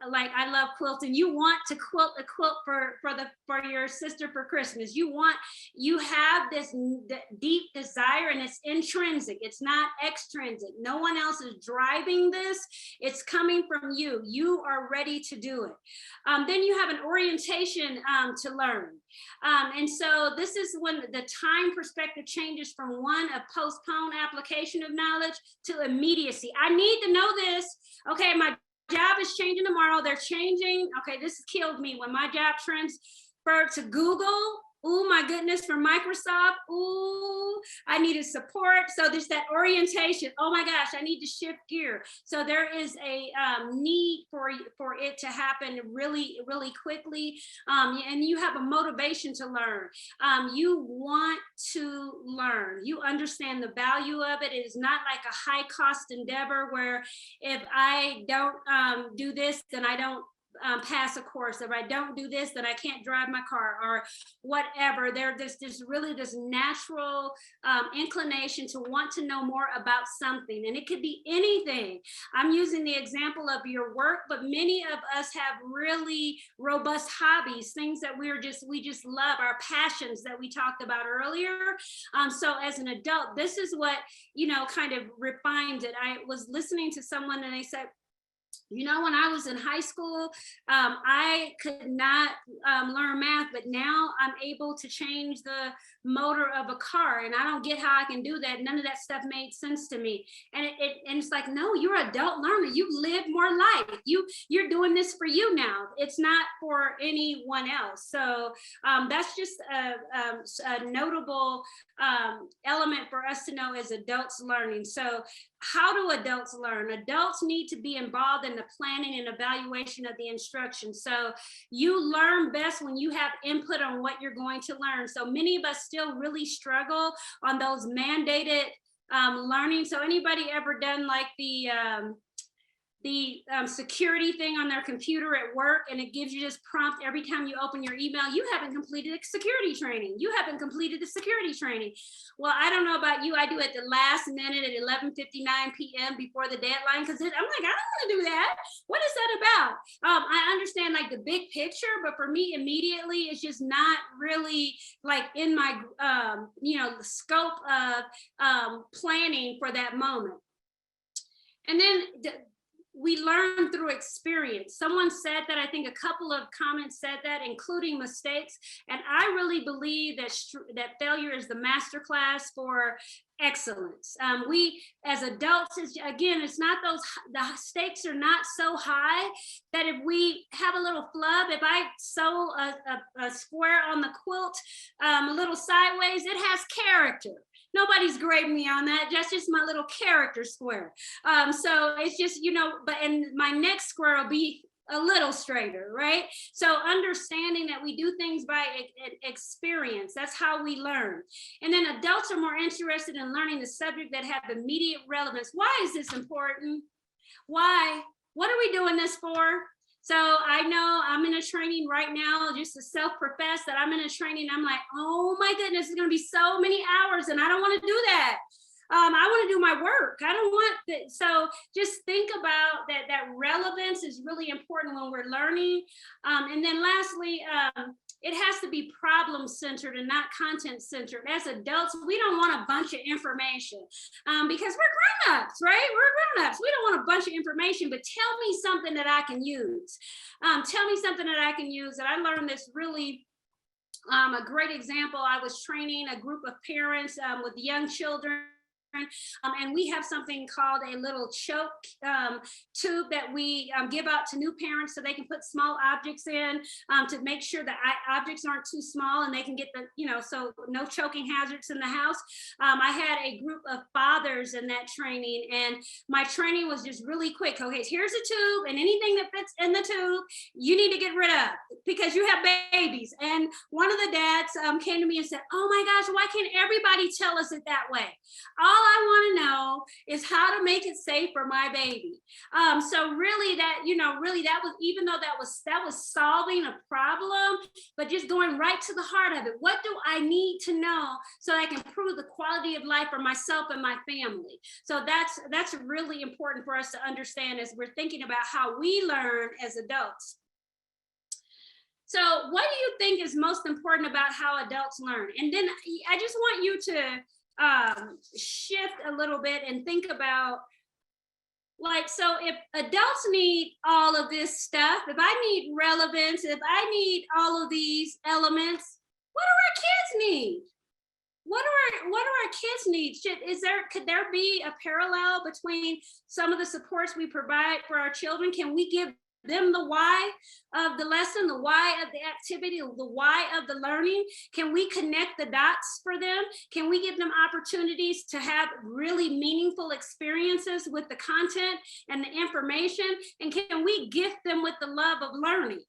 like I love quilting. You want to quilt a quilt for your sister for Christmas. You have this deep desire, and it's intrinsic. It's not extrinsic. No one else is driving this. It's coming from you. You are ready to do it. Then you have an orientation to learn. And so this is when the time perspective changes from a postponed application of knowledge to immediacy. I need to know this. Okay, my job is changing tomorrow. They're changing. Okay, this killed me when my job transferred to Google. Oh my goodness, from Microsoft. Ooh, I needed support. So there's that orientation. Oh my gosh, I need to shift gear. So there is a need for it to happen really, really quickly. And you have a motivation to learn. You want to learn. You understand the value of it. It is not like a high cost endeavor where if I don't do this, then I don't pass a course. If I don't do this, then I can't drive my car or whatever. There's really this natural inclination to want to know more about something. And it could be anything. I'm using the example of your work, but many of us have really robust hobbies, things that we just love, our passions that we talked about earlier. So as an adult, this is what, kind of refines it. I was listening to someone and they said, when I was in high school, I could not learn math, but now I'm able to change the motor of a car, and I don't get how I can do that. None of that stuff made sense to me. And it's like, no, you're an adult learner. You've lived more life. You're doing this for you now. It's not for anyone else. So that's just a notable element for us to know as adults learning. So how do adults learn? Adults need to be involved in the planning and evaluation of the instruction. So you learn best when you have input on what you're going to learn. So many of us still really struggle on those mandated learning. So anybody ever done like the security thing on their computer at work, and it gives you this prompt every time you open your email? You haven't completed a security training. You haven't completed the security training. Well, I don't know about you. I do it the last minute at 11:59 p.m. before the deadline, because I'm like, I don't want to do that. What is that about? I understand like the big picture, but for me, immediately, it's just not really like in my, the scope of planning for that moment. And then we learn through experience. Someone said that, I think a couple of comments said that, including mistakes. And I really believe that failure is the masterclass for excellence. We as adults, it's not the stakes are not so high that if we have a little flub, if I sew a square on the quilt a little sideways, it has character. Nobody's grading me on that. That's just my little character square. So it's just, and my next square will be a little straighter, right? So understanding that we do things by experience, that's how we learn. And then adults are more interested in learning the subject that have immediate relevance. Why is this important? Why? What are we doing this for? So I know I'm in a training right now, just to self-profess that I'm in a training. I'm like, oh my goodness, it's going to be so many hours, and I don't want to do that. I want to do my work. I don't want that. So just think about that relevance is really important when we're learning. And then lastly, it has to be problem-centered and not content-centered. As adults, we don't want a bunch of information because we're grown-ups, right? We're grown-ups. We don't want a bunch of information, but tell me something that I can use. Tell me something that I can use. And I learned this really a great example. I was training a group of parents with young children. And we have something called a little choke tube that we give out to new parents so they can put small objects in to make sure that objects aren't too small and they can get so no choking hazards in the house. I had a group of fathers in that training, and my training was just really quick. Okay, here's a tube, and anything that fits in the tube, you need to get rid of because you have babies. And one of the dads came to me and said, oh my gosh, why can't everybody tell us it that way? All I want to know is how to make it safe for my baby. So really that was, even though that was solving a problem, but just going right to the heart of it. What do I need to know so I can improve the quality of life for myself and my family? So that's really important for us to understand as we're thinking about how we learn as adults. So what do you think is most important about how adults learn? And then I just want you to shift a little bit and think about, like, so if adults need all of this stuff, if I need relevance, if I need all of these elements, what do our kids need? What do our kids need? Could there be a parallel between some of the supports we provide for our children? Can we give them the why of the lesson, the why of the activity, the why of the learning? Can we connect the dots for them? Can we give them opportunities to have really meaningful experiences with the content and the information? And can we gift them with the love of learning?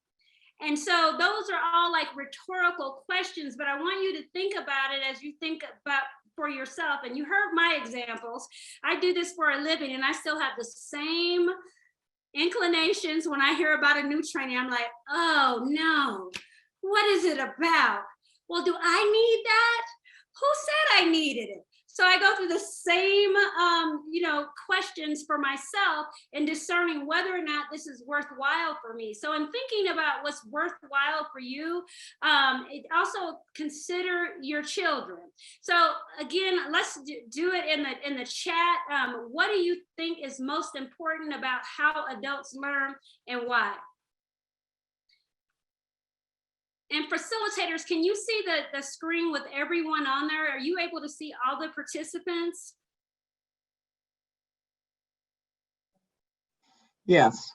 And so those are all like rhetorical questions, but I want you to think about it as you think about for yourself. And you heard my examples. I do this for a living, and I still have the same inclinations when I hear about a new training. I'm like, oh no, what is it about? Well, do I need that? Who said I needed it? So I go through the same, questions for myself in discerning whether or not this is worthwhile for me. So in thinking about what's worthwhile for you, it also consider your children. So again, let's do it in the chat. What do you think is most important about how adults learn and why? And facilitators, can you see the screen with everyone on there? Are you able to see all the participants? Yes.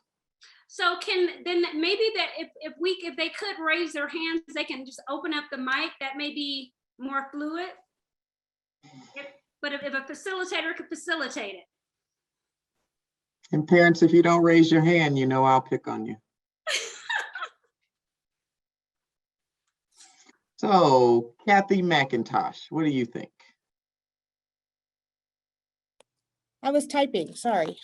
So then maybe that if they could raise their hands, they can just open up the mic. That may be more fluid. But if a facilitator could facilitate it. And parents, if you don't raise your hand, you know I'll pick on you. So Kathy McIntosh, what do you think? I was typing, sorry.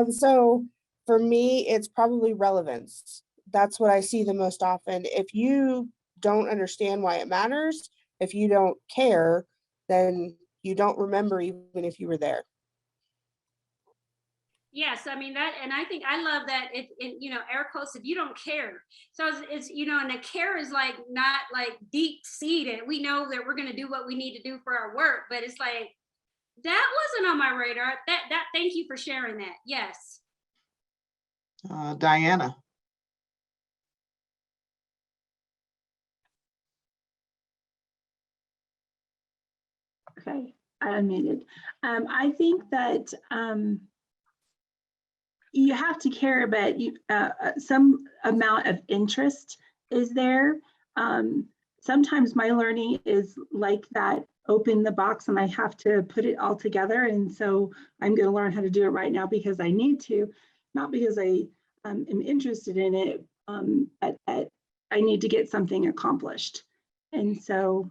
So for me, it's probably relevance. That's what I see the most often. If you don't understand why it matters, if you don't care, then you don't remember even if you were there. Yes, I mean that, and I think I love that. Air quotes, if you don't care. So it's and the care is like not like deep seated. We know that we're going to do what we need to do for our work, but it's like that wasn't on my radar. That thank you for sharing that. Yes. Diana. Okay, I unmuted. I think that you have to care, but some amount of interest is there. Sometimes my learning is like that, open the box and I have to put it all together. And so I'm going to learn how to do it right now because I need to, not because I am interested in it, but I need to get something accomplished. And so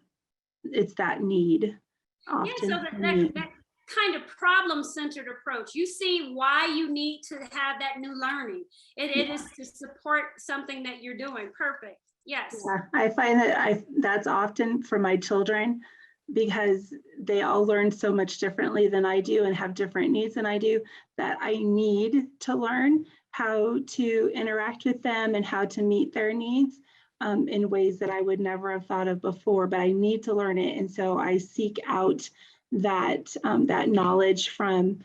it's that need often. Yeah, so that kind of problem-centered approach. You see why you need to have that new learning. It is to support something that you're doing. Perfect. Yes. Yeah, I find that that's often for my children because they all learn so much differently than I do and have different needs than I do, that I need to learn how to interact with them and how to meet their needs in ways that I would never have thought of before, but I need to learn it. And so I seek out that knowledge from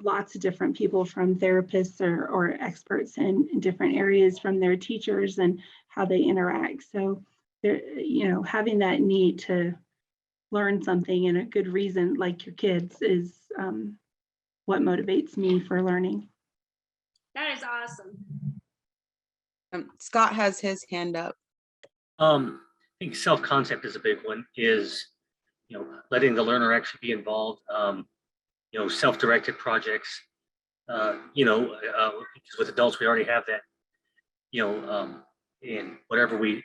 lots of different people, from therapists or experts in different areas, from their teachers and how they interact. So there, having that need to learn something and a good reason, like your kids, is what motivates me for learning. That is awesome. Scott has his hand up. I think self-concept is a big one, is, letting the learner actually be involved, self-directed projects, because with adults, we already have that, in whatever we,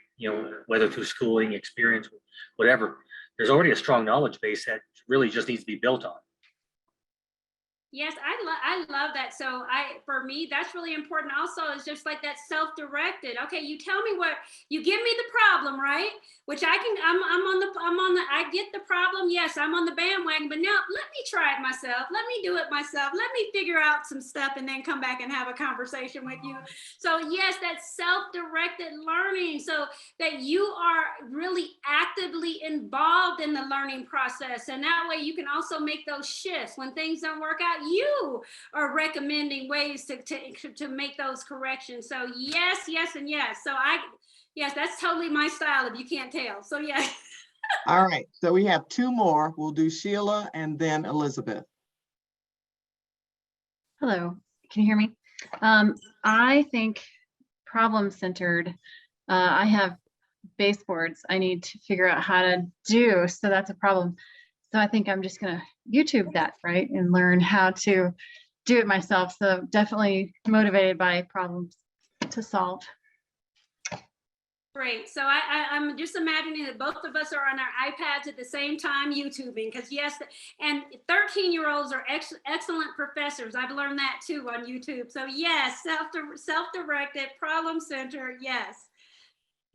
whether through schooling, experience, whatever, there's already a strong knowledge base that really just needs to be built on. Yes, I love that. So for me, that's really important. Also, it's just like that self-directed. Okay, you tell me what, you give me the problem, right? Which I get the problem. Yes, I'm on the bandwagon, but now let me try it myself. Let me do it myself. Let me figure out some stuff and then come back and have a conversation with you. So yes, that self-directed learning, so that you are really actively involved in the learning process. And that way you can also make those shifts when things don't work out. You are recommending ways to make those corrections. So yes, and yes. So yes, that's totally my style if you can't tell. So yeah. All right, so we have two more. We'll do Sheila and then Elizabeth. Hello, can you hear me? I think problem-centered. I have baseboards I need to figure out how to do, so that's a problem. So I think I'm just gonna YouTube that, right, and learn how to do it myself. So definitely motivated by problems to solve. Great. So I'm just imagining that both of us are on our iPads at the same time YouTubing, because yes, and 13-year-olds are excellent professors. I've learned that too on YouTube. So yes, self-directed, problem center. Yes.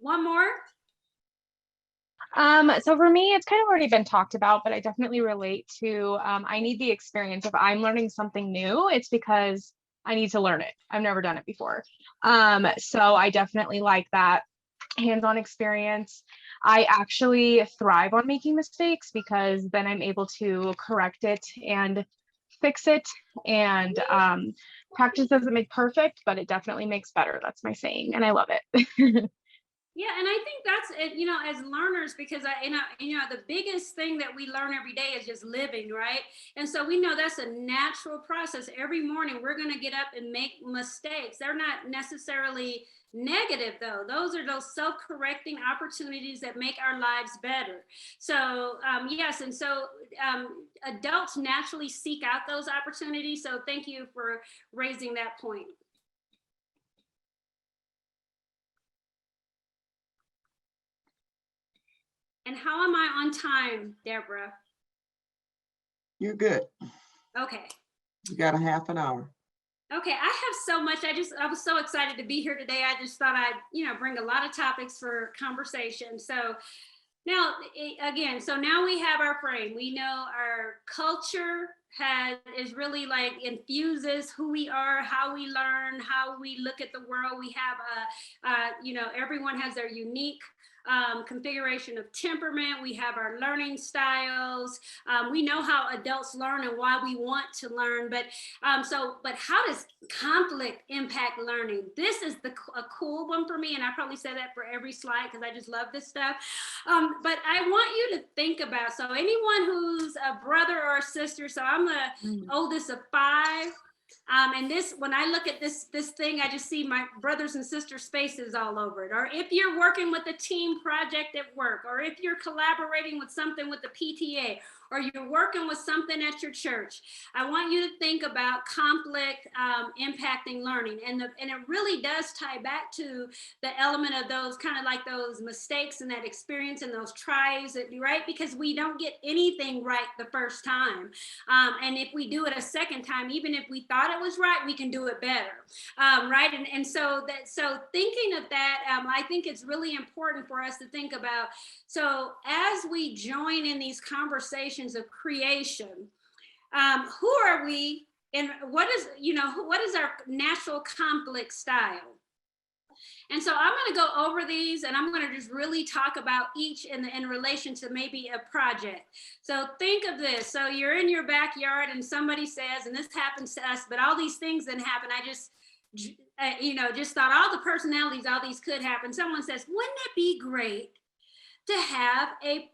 One more. So for me, it's kind of already been talked about, but I definitely relate to, I need the experience. If I'm learning something new, it's because I need to learn it. I've never done it before. So I definitely like that hands-on experience. I actually thrive on making mistakes because then I'm able to correct it and fix it. And practice doesn't make perfect, but it definitely makes better. That's my saying, and I love it. Yeah, and I think that's it, as learners, because the biggest thing that we learn every day is just living, right? And so we know that's a natural process. Every morning we're going to get up and make mistakes. They're not necessarily negative, though. Those are those self-correcting opportunities that make our lives better. So yes, and so adults naturally seek out those opportunities. So thank you for raising that point. And how am I on time, Deborah? You're good. Okay. You got a half an hour. Okay, I have so much. I was so excited to be here today. I just thought I'd, bring a lot of topics for conversation. So now, again, so now we have our frame. We know our culture is really like infuses who we are, how we learn, how we look at the world. We have everyone has their unique configuration of temperament. We have our learning styles. We know how adults learn and why we want to learn. But how does conflict impact learning? This is a cool one for me, and I probably say that for every slide because I just love this stuff. But I want you to think about, so anyone who's a brother or a sister, so I'm the oldest of 5. And this, when I look at this thing, I just see my brothers and sisters' faces all over it. Or if you're working with a team project at work, or if you're collaborating with something with the PTA, or you're working with something at your church, I want you to think about conflict impacting learning. And it really does tie back to the element of those kind of like those mistakes and that experience and those tries, right? Because we don't get anything right the first time. And if we do it a second time, even if we thought it was right, we can do it better, right? And so thinking of that, I think it's really important for us to think about. So as we join in these conversations of creation, who are we, and what is our natural conflict style? And so I'm going to go over these, and I'm going to just really talk about each in relation to maybe a project. So think of this. So you're in your backyard and somebody says, and this happens to us, but all these things didn't happen. I just, just thought all the personalities, all these could happen. Someone says, wouldn't it be great to have a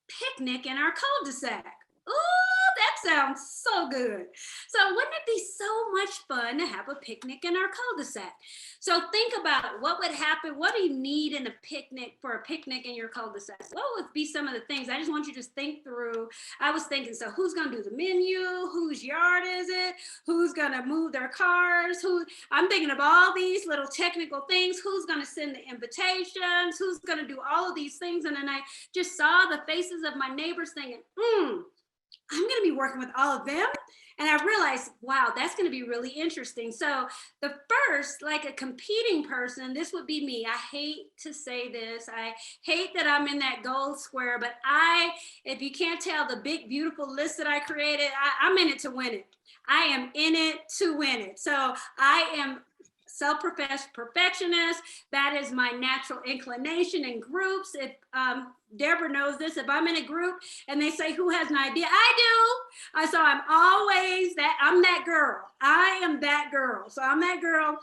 picnic in our cul-de-sac? Ooh, that sounds so good. So wouldn't it be so much fun to have a picnic in our cul-de-sac? So think about it. What would happen? What do you need in a picnic for a picnic in your cul-de-sac? What would be some of the things? I just want you to think through. I was thinking, so who's going to do the menu? Whose yard is it? Who's going to move their cars? I'm thinking of all these little technical things. Who's going to send the invitations? Who's going to do all of these things? And then I just saw the faces of my neighbors thinking, I'm going to be working with all of them. And I realized, wow, that's going to be really interesting. So the first, like a competing person, this would be me. I hate to say this. I hate that I'm in that gold square, but if you can't tell the big, beautiful list that I created, I'm in it to win it. I am in it to win it. So I am self-professed perfectionist. That is my natural inclination in groups. If Deborah knows this, if I'm in a group and they say, who has an idea? I do. So I'm always I'm that girl. I am that girl. So I'm that girl.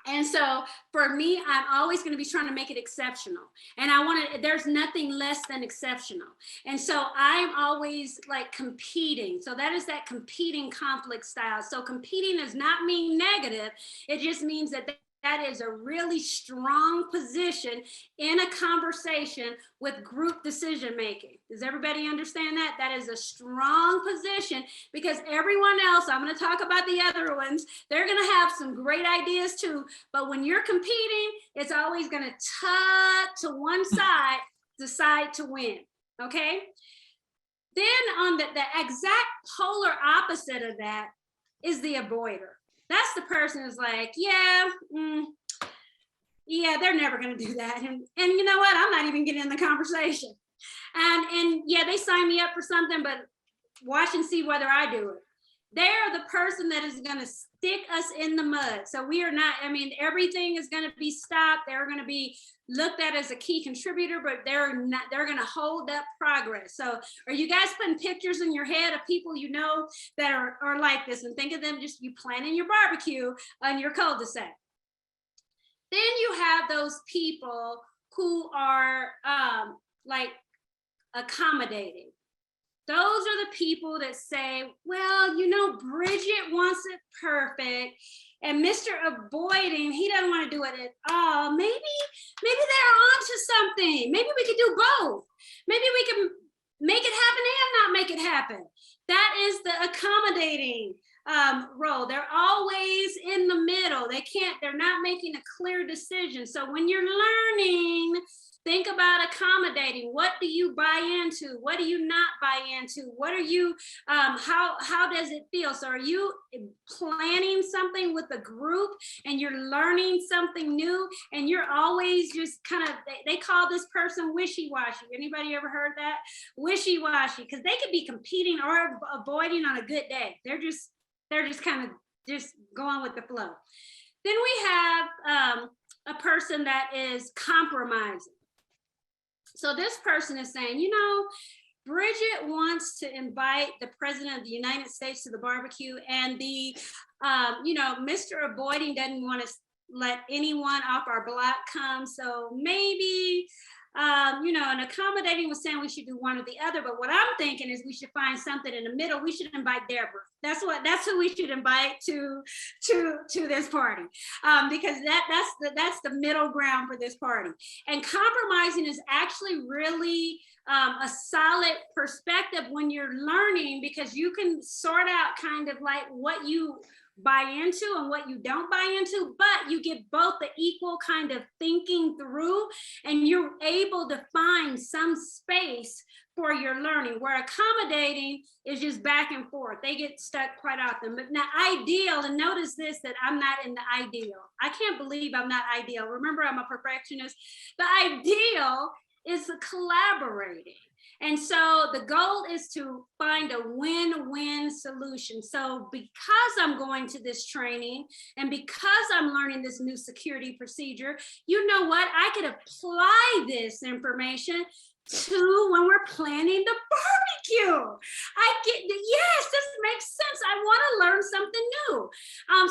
And so for me, I'm always going to be trying to make it exceptional. And there's nothing less than exceptional. And so I'm always like competing. So that is that competing conflict style. So competing does not mean negative. It just means that that is a really strong position in a conversation with group decision making. Does everybody understand that? That is a strong position because everyone else, I'm going to talk about the other ones, they're going to have some great ideas too. But when you're competing, it's always going to tuck to one side, decide to win. Okay. Then on the exact polar opposite of that is the avoider. That's the person who's like, yeah, they're never going to do that. And you know what? I'm not even getting in the conversation. And yeah, they sign me up for something, but watch and see whether I do it. They're the person that is going to stick us in the mud. So we are not, I mean, everything is going to be stopped. They're going to be looked at as a key contributor, but they're going to hold up progress. So are you guys putting pictures in your head of people you know that are like this, and think of them just you planning your barbecue on your cul-de-sac? Then you have those people who are like accommodating. Those are the people that say, well, you know, Bridget wants it perfect, and Mr. Avoiding, he doesn't want to do it at all. Maybe they're onto something. Maybe we could do both. Maybe we can make it happen and not make it happen. That is the accommodating role. They're always in the middle. They're not making a clear decision. So when you're learning, think about accommodating. What do you buy into? What do you not buy into? What are you, how does it feel? So are you planning something with a group and you're learning something new and you're always just kind of, they call this person wishy-washy. Anybody ever heard that? Wishy-washy, because they could be competing or avoiding on a good day. They're just kind of just going with the flow. Then we have a person that is compromising. So this person is saying, you know, Bridget wants to invite the president of the United States to the barbecue, and the, you know, Mr. Avoiding doesn't want to let anyone off our block come. So maybe, you know, and accommodating was saying we should do one or the other. But what I'm thinking is we should find something in the middle. We should invite Deborah. That's who we should invite to this party, because that's the middle ground for this party. And compromising is actually really a solid perspective when you're learning, because you can sort out kind of like what you buy into and what you don't buy into, but you get both the equal kind of thinking through, and you're able to find some space for your learning, where accommodating is just back and forth. They get stuck quite often. But now ideal, and notice this, that I'm not in the ideal. I can't believe I'm not ideal. Remember, I'm a perfectionist. The ideal is collaborating. And so the goal is to find a win-win solution. So because I'm going to this training and because I'm learning this new security procedure, you know what? I could apply this information to when we're planning the barbecue. Yes, this makes sense. I want to learn something new.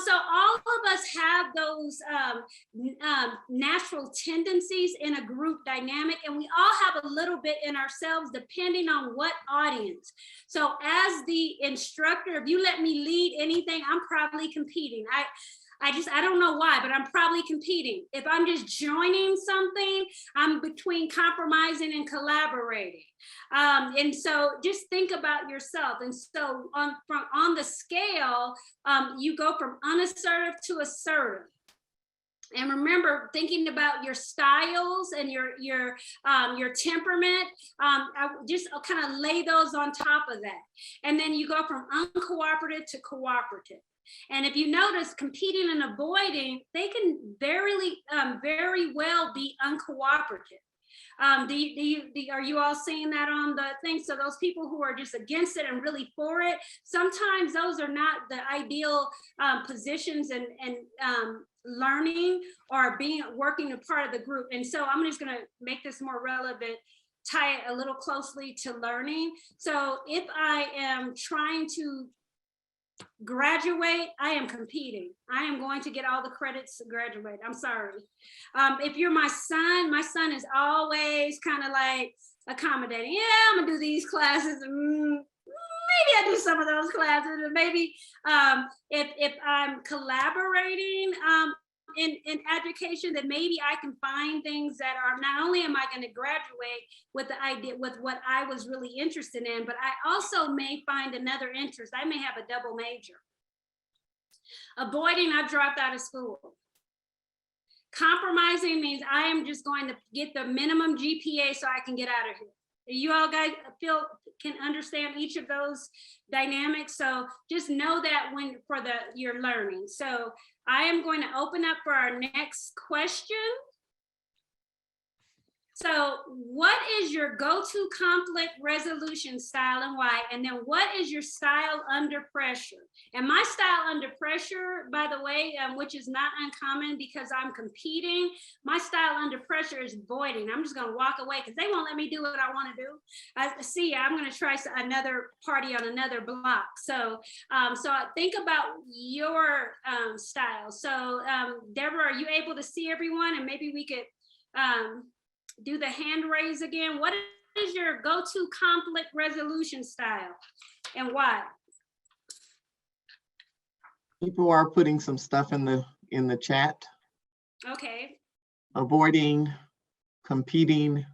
So all of us have those natural tendencies in a group dynamic, and we all have a little bit in ourselves depending on what audience. So as the instructor, if you let me lead anything, I'm probably competing. I don't know why, but I'm probably competing. If I'm just joining something, I'm between compromising and collaborating. And so just think about yourself. And so on the scale, you go from unassertive to assertive. And remember, thinking about your styles and your temperament, I'll kind of lay those on top of that. And then you go from uncooperative to cooperative. And if you notice, competing and avoiding, they can very well be uncooperative. Are you all seeing that on the thing? So those people who are just against it and really for it, sometimes those are not the ideal positions and learning or working a part of the group. And so I'm just going to make this more relevant, tie it a little closely to learning. So if I am trying to graduate, I am competing. I am going to get all the credits to graduate. I'm sorry. If you're my son is always kind of like accommodating. Yeah, I'm gonna do these classes. Maybe I do some of those classes, or maybe if I'm collaborating, in education, that maybe I can find things that are, not only am I going to graduate with the idea, with what I was really interested in, but I also may find another interest. I may have a double major. Avoiding, I dropped out of school. Compromising means I am just going to get the minimum GPA so I can get out of here. You all guys can understand each of those dynamics. So just know that when for your learning. So I am going to open up for our next question. So what is your go-to conflict resolution style and why? And then what is your style under pressure? And my style under pressure, by the way, which is not uncommon because I'm competing, my style under pressure is voiding. I'm just gonna walk away because they won't let me do what I wanna do. I'm gonna try another party on another block. So think about your style. So Deborah, are you able to see everyone? And maybe we could, do the hand raise again. What is your go-to conflict resolution style and why? People are putting some stuff in the chat. Okay. Avoiding, competing.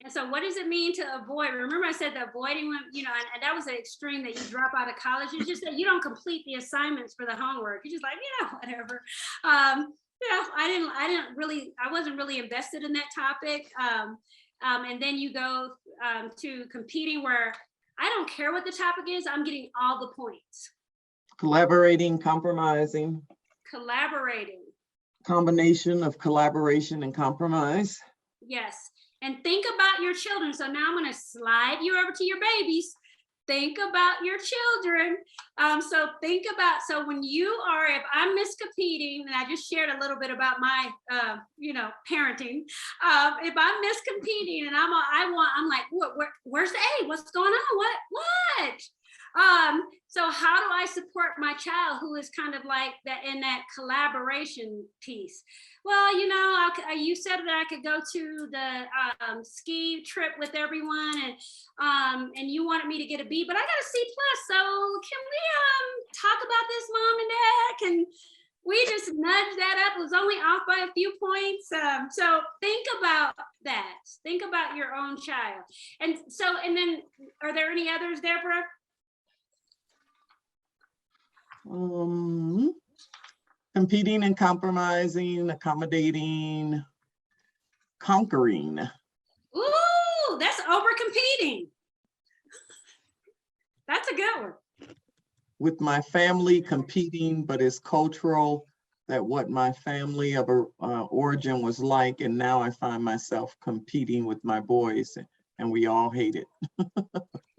And so what does it mean to avoid? Remember I said the avoiding, you know, and that was an extreme that you drop out of college. It's just that you don't complete the assignments for the homework. You're just like, you know, whatever. I wasn't really invested in that topic. And then you go to competing where I don't care what the topic is, I'm getting all the points. Collaborating, compromising. Collaborating. Combination of collaboration and compromise. Yes. And think about your children. So now I'm going to slide you over to your babies. Think about your children. So when you are, if I'm miscompeting, and I just shared a little bit about my, parenting. If I'm miscompeting and I'm like, where's the A? What's going on? What? So how do I support my child who is kind of like that in that collaboration piece? Well, you know, you said that I could go to the ski trip with everyone, and you wanted me to get a B, but I got a C+. So can we talk about this, Mom and Dad? Can we just nudge that up? It was only off by a few points. So think about that. Think about your own child. And then, are there any others, Deborah? Competing and compromising, accommodating, conquering. Ooh, that's over competing. That's a good one. With my family competing, but it's cultural, that what my family of origin was like, and now I find myself competing with my boys, and we all hate it.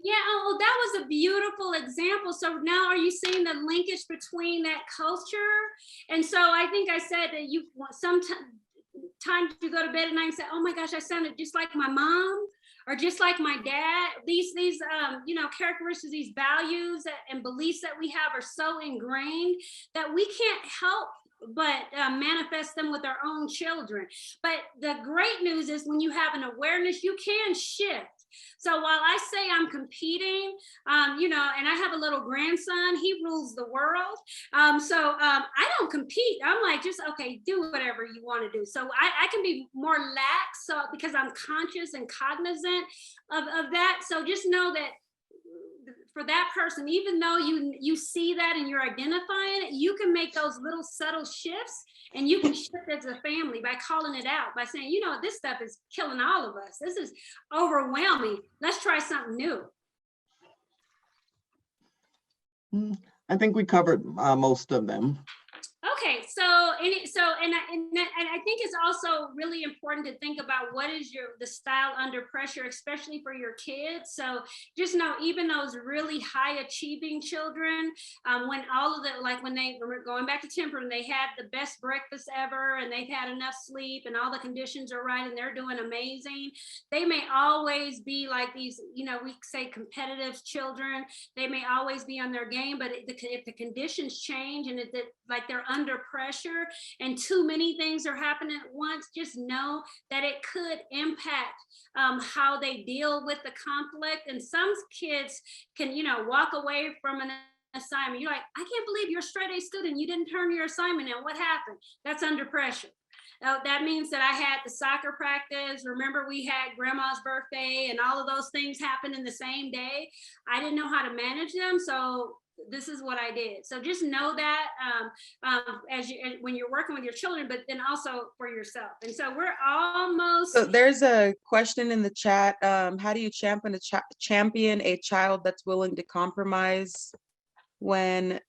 Yeah, oh, that was a beautiful example. So now are you seeing the linkage between that culture? And so I think I said that you sometimes you go to bed at night and say, oh my gosh, I sounded just like my mom or just like my dad. These characteristics, these values and beliefs that we have are so ingrained that we can't help but manifest them with our own children. But the great news is when you have an awareness, you can shift. So while I say I'm competing, and I have a little grandson, he rules the world. I don't compete. I'm like, just, okay, do whatever you want to do. So I can be more lax because I'm conscious and cognizant of that. So just know that for that person, even though you see that and you're identifying it, you can make those little subtle shifts, and you can shift as a family by calling it out, by saying, this stuff is killing all of us. This is overwhelming. Let's try something new. I think we covered most of them. Okay, and I think it's also really important to think about what is the style under pressure, especially for your kids. So just know, even those really high achieving children, when they were going back to temperament, they had the best breakfast ever, and they've had enough sleep, and all the conditions are right, and they're doing amazing. They may always be like these, we say competitive children. They may always be on their game, but if the conditions change and like they're under pressure and too many things are happening at once, just know that it could impact how they deal with the conflict. And some kids can, walk away from an assignment. You're like, I can't believe you're a straight A student. You didn't turn your assignment in. What happened? That's under pressure. That means that I had the soccer practice. Remember, we had grandma's birthday and all of those things happened in the same day. I didn't know how to manage them. So this is what I did. So just know that when you're working with your children, but then also for yourself. And so we're almost. So there's a question in the chat. How do you champion a child that's willing to compromise when,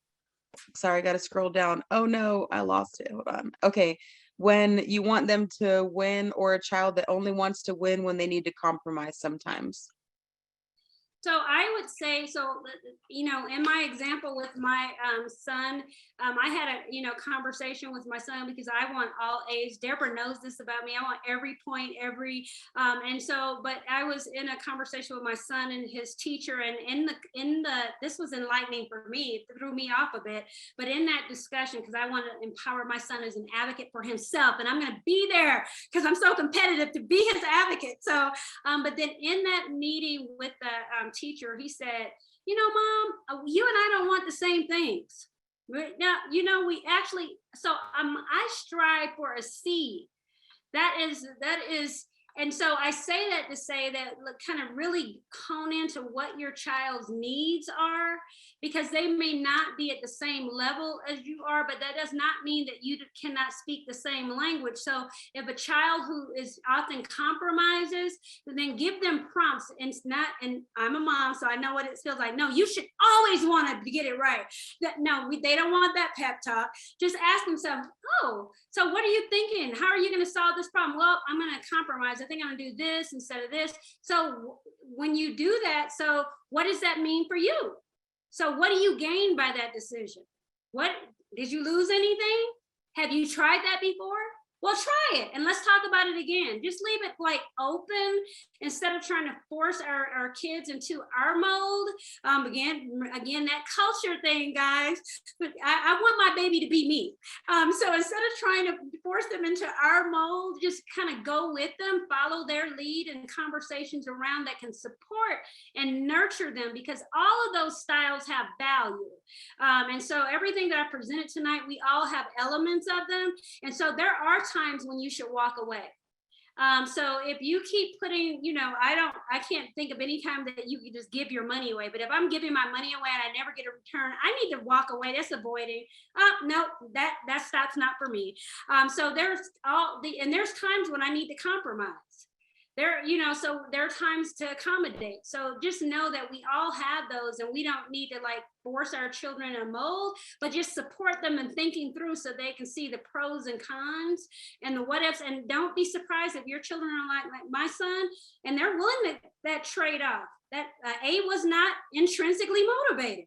sorry, I got to scroll down. Oh no, I lost it. Hold on. Okay. When you want them to win, or a child that only wants to win when they need to compromise sometimes? So I would say, in my example with my son, I had a, conversation with my son because I want all A's. Deborah knows this about me. I want every point, but I was in a conversation with my son and his teacher, and this was enlightening for me. It threw me off a bit, but in that discussion, because I want to empower my son as an advocate for himself, and I'm going to be there because I'm so competitive to be his advocate. So, but then in that meeting with the teacher, he said, Mom, you and I don't want the same things. Now, we actually, I strive for a C. That is, and so I say that to say that, kind of really hone into what your child's needs are, because they may not be at the same level as you are, but that does not mean that you cannot speak the same language. So if a child who is often compromises, then give them prompts. And I'm a mom, so I know what it feels like. No, you should always want to get it right. They don't want that pep talk. Just ask themselves, oh, so what are you thinking? How are you going to solve this problem? Well, I'm going to compromise. I think I'm going to do this instead of this. So when you do that, so what does that mean for you? So what do you gain by that decision? What, did you lose anything? Have you tried that before? Well, try it and let's talk about it again. Just leave it open instead of trying to force our kids into our mold. Again, that culture thing, guys. But I want my baby to be me. So instead of trying to force them into our mold, just kind of go with them, follow their lead, and conversations around that can support and nurture them, because all of those styles have value. And so everything that I presented tonight, we all have elements of them. And so there are times when you should walk away. So if you keep putting, I can't think of any time that you can just give your money away. But if I'm giving my money away and I never get a return, I need to walk away. That's avoiding. No, that stop's not for me. So there's times when I need to compromise. So there are times to accommodate. So just know that we all have those, and we don't need to force our children in a mold, but just support them in thinking through so they can see the pros and cons and the what ifs. And don't be surprised if your children are like my son, and they're willing to that trade off. That A was not intrinsically motivated,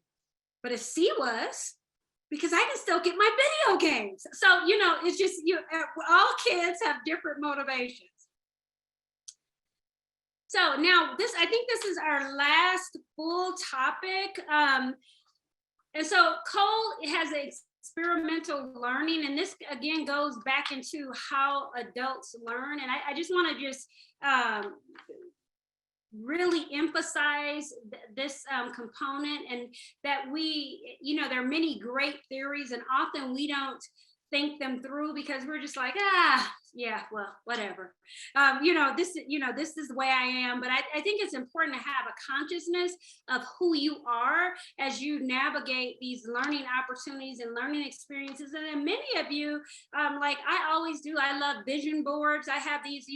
but a C was, because I can still get my video games. So, it's just, all kids have different motivations. So now I think this is our last full topic. And so Cole has experimental learning, and this again goes back into how adults learn. And I just want to really emphasize this component, and that there are many great theories, and often we don't think them through because we're just like, yeah, well, whatever. This is the way I am. But I think it's important to have a consciousness of who you are as you navigate these learning opportunities and learning experiences. And then many of you, like I always do, I love vision boards. I have these,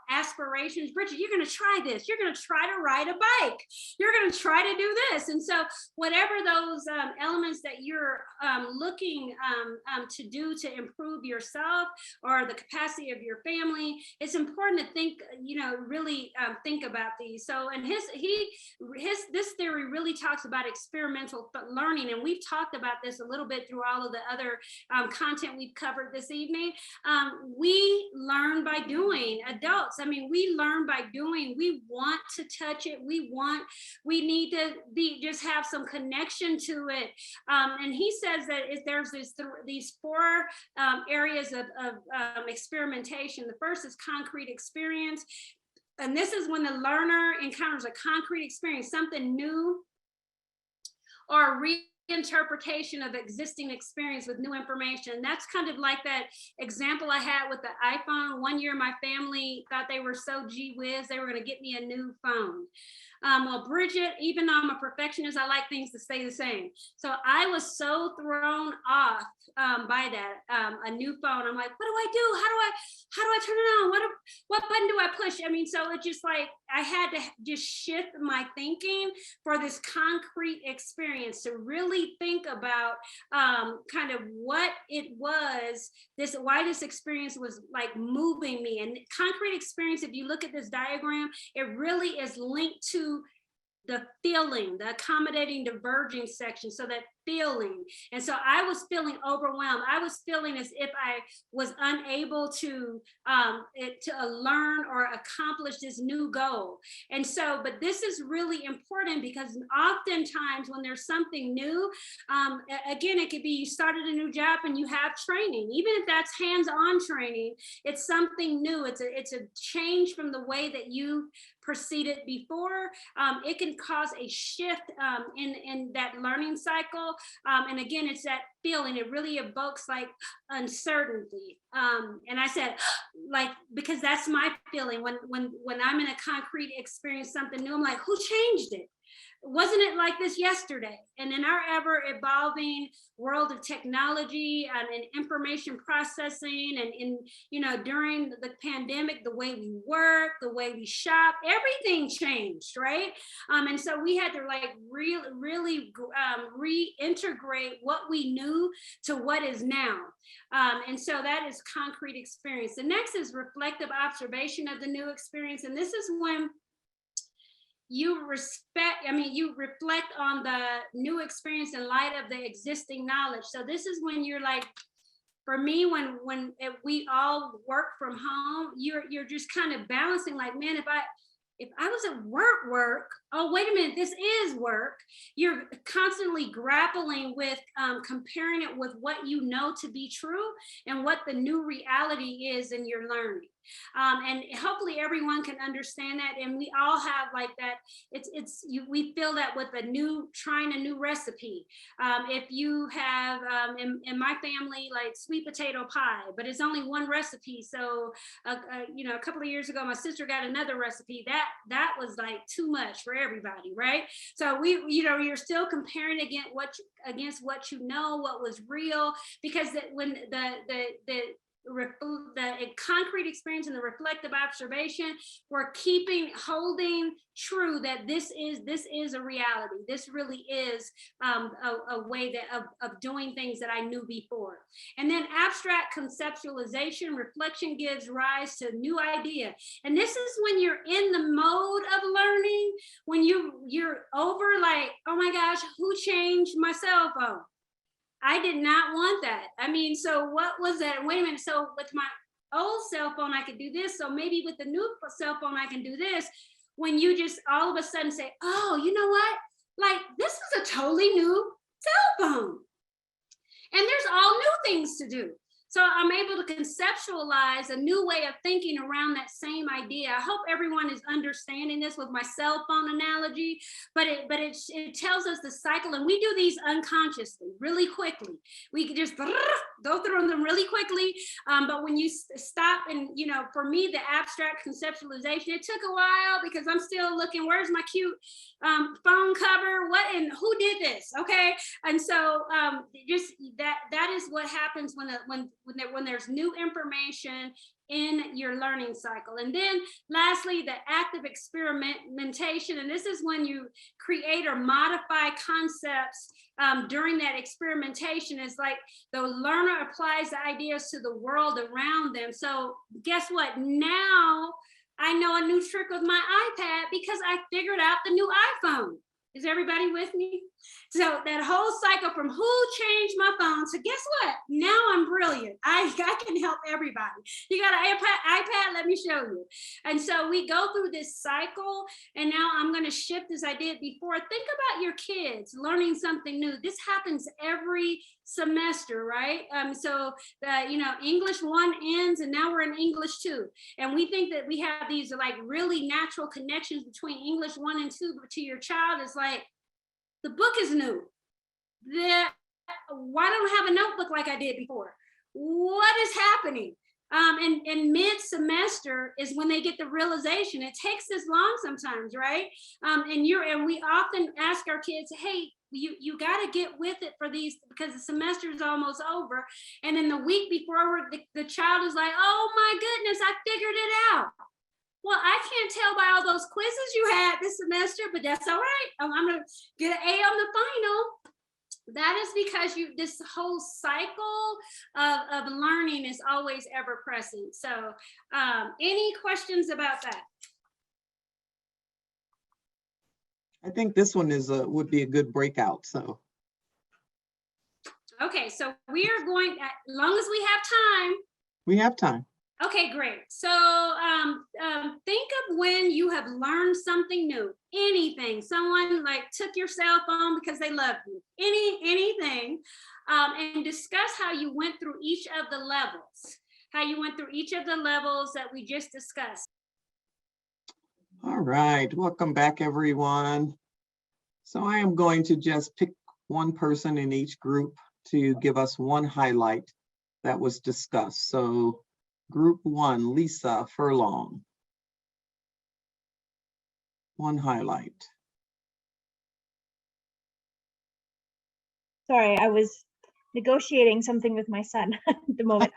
aspirations. Bridget, you're going to try this. You're going to try to ride a bike. You're going to try to do this. And so whatever those elements that you're looking to do to improve yourself, or the capacity capacity of your family. It's important to think, really think about these. So, and this theory really talks about experimental learning, and we've talked about this a little bit through all of the other content we've covered this evening. We learn by doing. Adults, I mean, we learn by doing. We want to touch it. We need to just have some connection to it. And he says that there's these four areas of experimentation. The first is concrete experience. And this is when the learner encounters a concrete experience, something new, or a reinterpretation of existing experience with new information. That's kind of like that example I had with the iPhone. One year, my family thought they were so gee whiz, they were going to get me a new phone. Well, Bridget, even though I'm a perfectionist, I like things to stay the same. So I was so thrown off by that, a new phone. I'm like, what do I do? How do I turn it on? What button do I push? I mean, so it's just like, I had to just shift my thinking for this concrete experience to really think about kind of what it was, why this experience was like moving me. And concrete experience, if you look at this diagram, it really is linked to the feeling, the accommodating diverging section. So that feeling. And so I was feeling overwhelmed. I was feeling as if I was unable to learn or accomplish this new goal. And so, but this is really important because oftentimes when there's something new, again, it could be you started a new job and you have training, even if that's hands-on training, it's something new. It's a change from the way that you proceeded before. It can cause a shift in that learning cycle. And again, it's that feeling. It really evokes like uncertainty. And I said, like, because that's my feeling when I'm in a concrete experience, something new, I'm like, who changed it? Wasn't it like this yesterday? And in our ever evolving world of technology and information processing, and during the pandemic, the way we work, the way we shop, everything changed, right? And so we had to like really reintegrate what we knew to what is now. And so that is concrete experience. The next is reflective observation of the new experience. And this is when you reflect on the new experience in light of the existing knowledge. So this is when you're like, for me, when we all work from home, you're just kind of balancing like, man, if I was at work, oh, wait a minute, this is work. You're constantly grappling with comparing it with what you know to be true and what the new reality is in your learning. And hopefully everyone can understand that. And we all have like that. We feel that with trying a new recipe. If you have, in my family, like sweet potato pie, but it's only one recipe. So, a couple of years ago, my sister got another recipe that was like too much for everybody, right? So you're still comparing against what you know, what was real, because when the concrete experience and the reflective observation, we're holding true that this is a reality. This really is a way of doing things that I knew before. And then abstract conceptualization, reflection gives rise to new idea. And this is when you're in the mode of learning, when you're over like, oh my gosh, who changed my cell phone? I did not want that. I mean, so what was that? Wait a minute. So with my old cell phone, I could do this. So maybe with the new cell phone, I can do this. When you just all of a sudden say, oh, you know what? Like, this is a totally new cell phone. And there's all new things to do. So I'm able to conceptualize a new way of thinking around that same idea. I hope everyone is understanding this with my cell phone analogy, but it tells us the cycle, and we do these unconsciously, really quickly. We can just go through them really quickly, but when you stop and, for me, the abstract conceptualization, it took a while because I'm still looking, where's my cute phone cover? What and who did this? Okay, and so just that is what happens when when there's new information in your learning cycle. And then lastly, the active experimentation. And this is when you create or modify concepts during that experimentation. Is like the learner applies the ideas to the world around them. So guess what? Now I know a new trick with my iPad because I figured out the new iPhone. Is everybody with me? So that whole cycle from who changed my phone. So guess what? Now I'm brilliant. I can help everybody. You got an iPad? Let me show you. And so we go through this cycle, and now I'm going to shift as I did before. Think about your kids learning something new. This happens every semester, right? So you know, English 1 ends, and now we're in English 2. And we think that we have these like really natural connections between English 1 and 2, but to your child, it's like, the book is new. Why don't I have a notebook like I did before? What is happening? And mid-semester is when they get the realization. It takes this long sometimes, right? And we often ask our kids, hey, you got to get with it for these, because the semester is almost over. And then the week before, the child is like, oh my goodness, I figured it out. Well, I can't tell by all those quizzes you had this semester, but that's all right. I'm going to get an A on the final. That is because this whole cycle of learning is always ever present. So any questions about that? I think this one would be a good breakout. So. Okay, so we are going, as long as we have time. We have time. Okay, great. So think of when you have learned something new, anything, someone like took your cell phone because they loved you, anything, and discuss how you went through each of the levels, that we just discussed. All right, welcome back, everyone. So I am going to just pick one person in each group to give us one highlight that was discussed. So Group 1, Lisa Furlong. One highlight. Sorry, I was negotiating something with my son at the moment.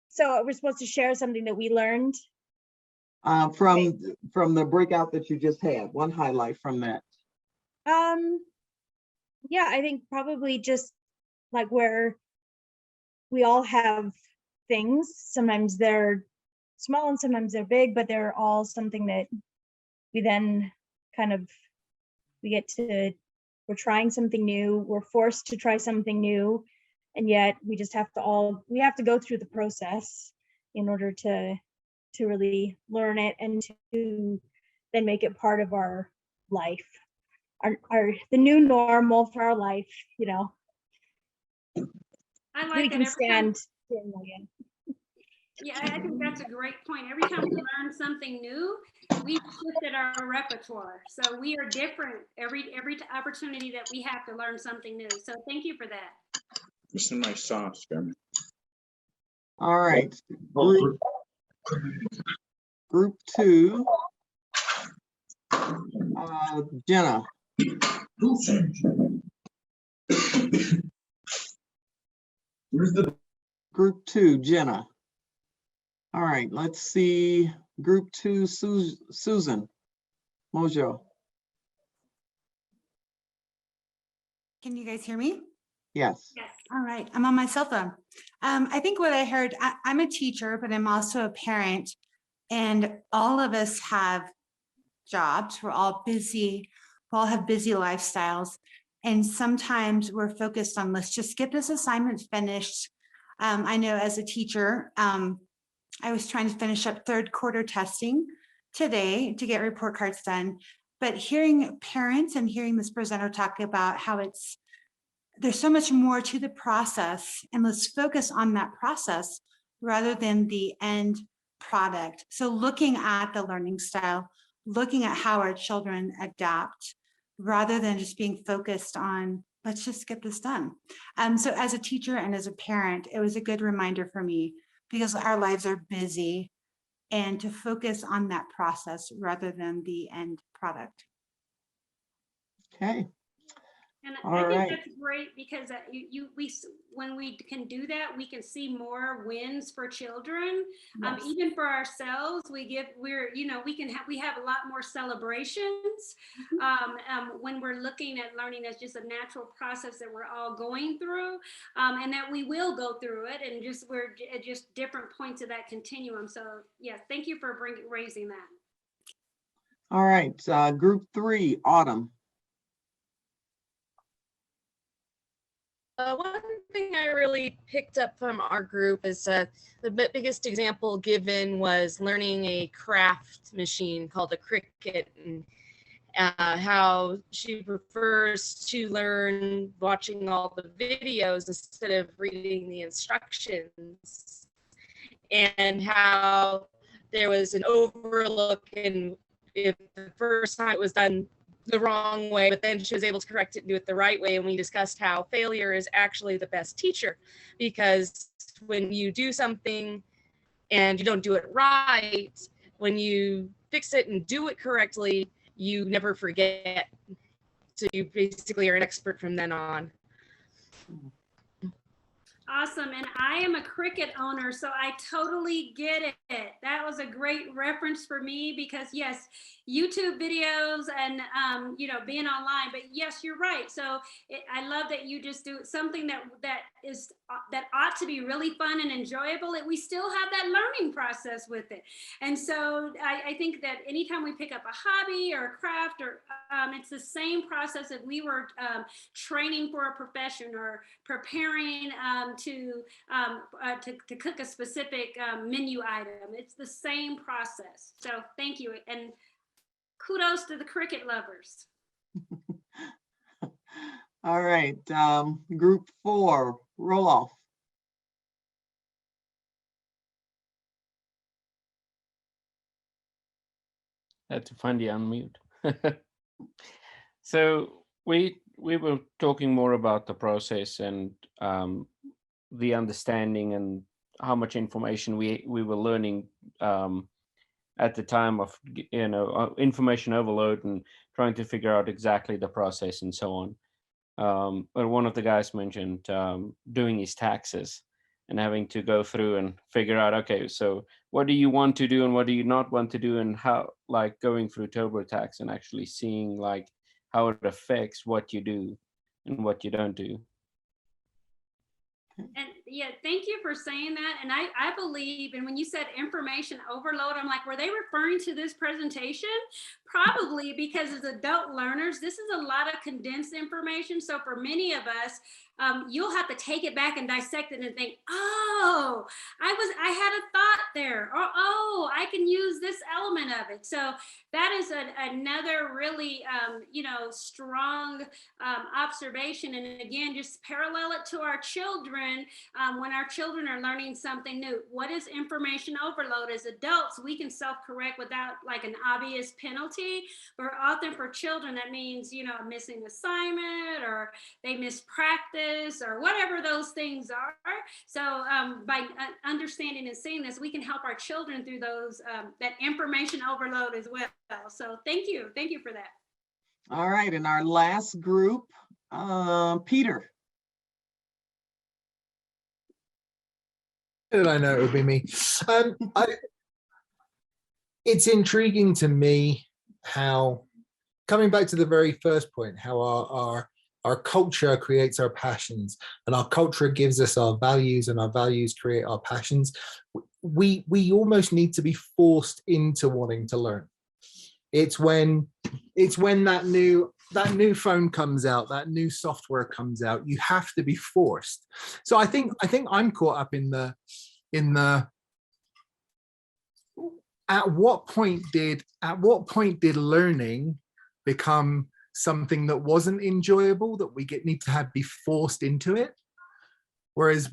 So we're supposed to share something that we learned. From the breakout that you just had, one highlight from that. Yeah, I think probably just like where we all have things. Sometimes they're small and sometimes they're big, but they're all something that we then we're trying something new, we're forced to try something new, and yet we just have to go through the process in order to really learn it and to then make it part of our life, the new normal for our life, you know. I like we that. can stand again. Yeah, I think that's a great point. Every time we learn something new, we've shifted our repertoire. So we are different every opportunity that we have to learn something new. So thank you for that. It's a nice sauce, Jeremy. All right. Group 2. Jenna. Group 2, Jenna. All right, let's see. Group 2, Susan Mojo. Can you guys hear me? Yes. All right, I'm on my cell phone. I think what I heard, I'm a teacher, but I'm also a parent, and all of us have jobs. We're all busy. We all have busy lifestyles. And sometimes we're focused on, let's just get this assignment finished. I know as a teacher, I was trying to finish up 3rd quarter testing today to get report cards done. But hearing parents and hearing this presenter talk about how there's so much more to the process, and let's focus on that process rather than the end product. So looking at the learning style, looking at how our children adapt, rather than just being focused on, let's just get this done. So as a teacher and as a parent, it was a good reminder for me, because our lives are busy, and to focus on that process rather than the end product. Okay. And All I think right. that's great because when we can do that, we can see more wins for children. Yes. Even for ourselves, we have a lot more celebrations when we're looking at learning as just a natural process that we're all going through, and that we will go through it, and we're at just different points of that continuum. So yes, thank you for raising that. All right, group 3, Autumn. One thing I really picked up from our group is the biggest example given was learning a craft machine called a Cricut, and how she prefers to learn watching all the videos instead of reading the instructions, and how there was an overlook, and if the first time it was done the wrong way, but then she was able to correct it and do it the right way. And we discussed how failure is actually the best teacher, because when you do something and you don't do it right, when you fix it and do it correctly, you never forget. So you basically are an expert from then on. Awesome. And I am a Cricut owner, so I totally get it. That was a great reference for me because yes, YouTube videos and, being online, but yes, you're right. So I love that you just do something that ought to be really fun and enjoyable. We still have that learning process with it. And so I think that anytime we pick up a hobby or a craft, or it's the same process if we were training for a profession or preparing to cook a specific menu item. It's the same process. So thank you. And kudos to the Cricut lovers. All right, group 4, Roloff. Had to find the unmute. So we were talking more about the process and the understanding and how much information we were learning at the time of information overload and trying to figure out exactly the process and so on. But one of the guys mentioned doing his taxes and having to go through and figure out, okay, so what do you want to do and what do you not want to do, and how, like going through TurboTax and actually seeing like how it affects what you do and what you don't do. And yeah, thank you for saying that. And I believe, and when you said information overload, I'm like, were they referring to this presentation? Probably, because as adult learners, this is a lot of condensed information. So for many of us, you'll have to take it back and dissect it and think, oh, I had a thought there, or oh, I can use this element of it. So that is another really, strong observation. And again, just parallel it to our children. When our children are learning something new, what is information overload? As adults, we can self-correct without like an obvious penalty, but often for children, that means, a missing assignment or they missed practice or whatever those things are. So by understanding and seeing this, we can help our children through those, that information overload as well. So thank you for that. All right, and our last group, Peter. I know it would be me. It's intriguing to me how, coming back to the very first point, how our culture creates our passions, and our culture gives us our values, and our values create our passions. We almost need to be forced into wanting to learn. It's when that new phone comes out, that new software comes out, you have to be forced. So I think I'm caught up in the at what point did learning become something that wasn't enjoyable, that we need to be forced into it? Whereas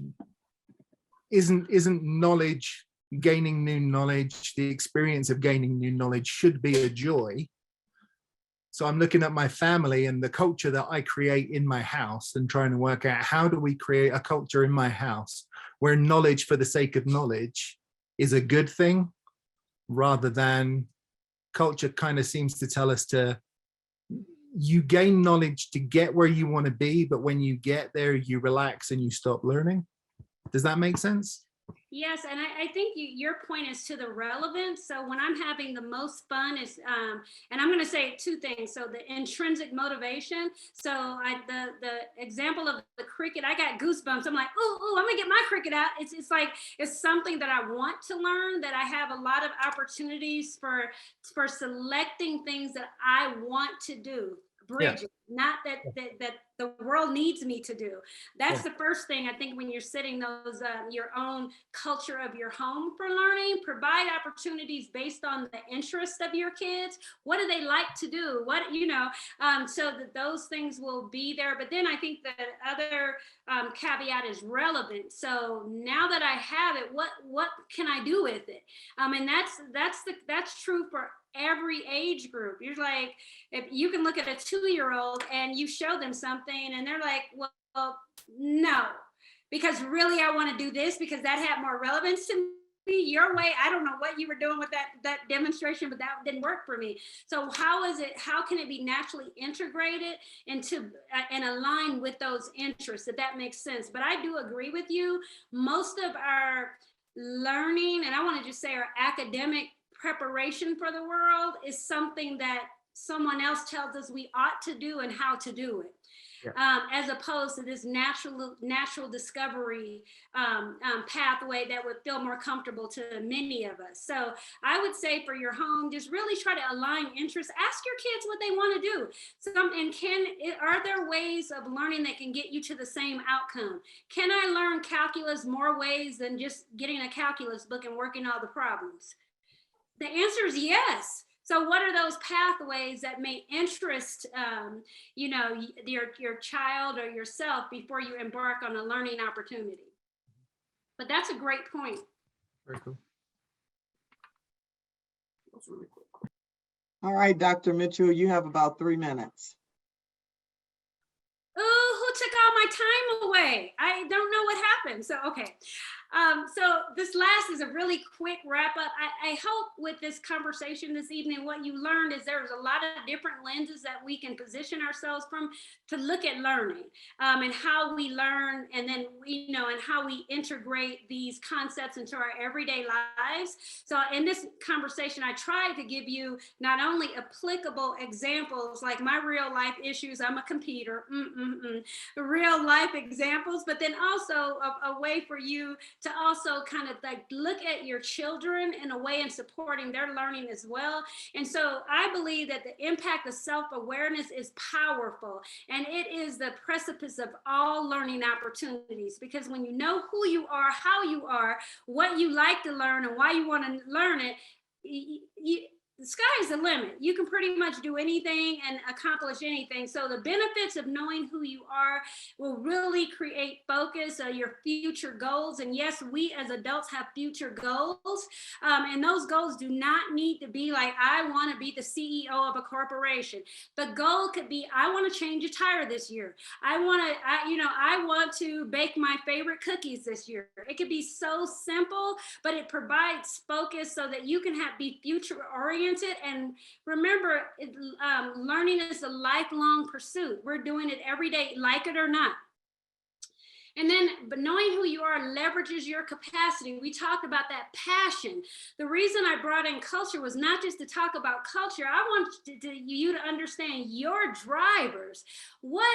isn't knowledge, gaining new knowledge, the experience of gaining new knowledge should be a joy? So I'm looking at my family and the culture that I create in my house and trying to work out, how do we create a culture in my house where knowledge for the sake of knowledge is a good thing, rather than culture kind of seems to tell us to you gain knowledge to get where you want to be, but when you get there, you relax and you stop learning. Does that make sense? Yes, and I think your point is to the relevance. So when I'm having the most fun is, and I'm going to say two things. So the intrinsic motivation. So the example of the cricket, I got goosebumps. I'm like, ooh, I'm gonna get my cricket out. It's like it's something that I want to learn. That I have a lot of opportunities for selecting things that I want to do. Bridget, not that the world needs me to do. That's the first thing. I think when you're setting those your own culture of your home for learning, provide opportunities based on the interest of your kids. What do they like to do? What, so that those things will be there. But then I think the other caveat is relevant. So now that I have it, what can I do with it? And that's true for every age group. You're like, if you can look at a 2-year-old and you show them something and they're like, well, no, because really I want to do this because that had more relevance to me. Your way, I don't know what you were doing with that demonstration, but that didn't work for me. So how can it be naturally integrated into and align with those interests, if that makes sense? But I do agree with you. Most of our learning, and I want to just say our academic preparation for the world, is something that someone else tells us we ought to do and how to do it. As opposed to this natural discovery pathway that would feel more comfortable to many of us. So I would say for your home, just really try to align interests. Ask your kids what they want to do. Are there ways of learning that can get you to the same outcome? Can I learn calculus more ways than just getting a calculus book and working all the problems? The answer is yes. So what are those pathways that may interest, your child or yourself before you embark on a learning opportunity? But that's a great point. Very cool. All right, Dr. Mitchell, you have about 3 minutes. Oh, who took all my time away? I don't know what happened. So, okay. So this last is a really quick wrap up. I hope with this conversation this evening, what you learned is there's a lot of different lenses that we can position ourselves from to look at learning and how we learn, and then and how we integrate these concepts into our everyday lives. So in this conversation, I tried to give you not only applicable examples like my real life issues, I'm a computer, real life examples, but then also a way for you to also kind of like look at your children in a way and supporting their learning as well. And so I believe that the impact of self-awareness is powerful, and it is the precipice of all learning opportunities, because when you know who you are, how you are, what you like to learn, and why you want to learn it, the sky is the limit. You can pretty much do anything and accomplish anything. So the benefits of knowing who you are will really create focus on your future goals. And yes, we as adults have future goals. And those goals do not need to be like, I want to be the CEO of a corporation. The goal could be, I want to change a tire this year. I want to bake my favorite cookies this year. It could be so simple, but it provides focus so that you can be future oriented. And remember, learning is a lifelong pursuit. We're doing it every day, like it or not. And then, but knowing who you are leverages your capacity. We talked about that passion. The reason I brought in culture was not just to talk about culture. I want you to understand your drivers. What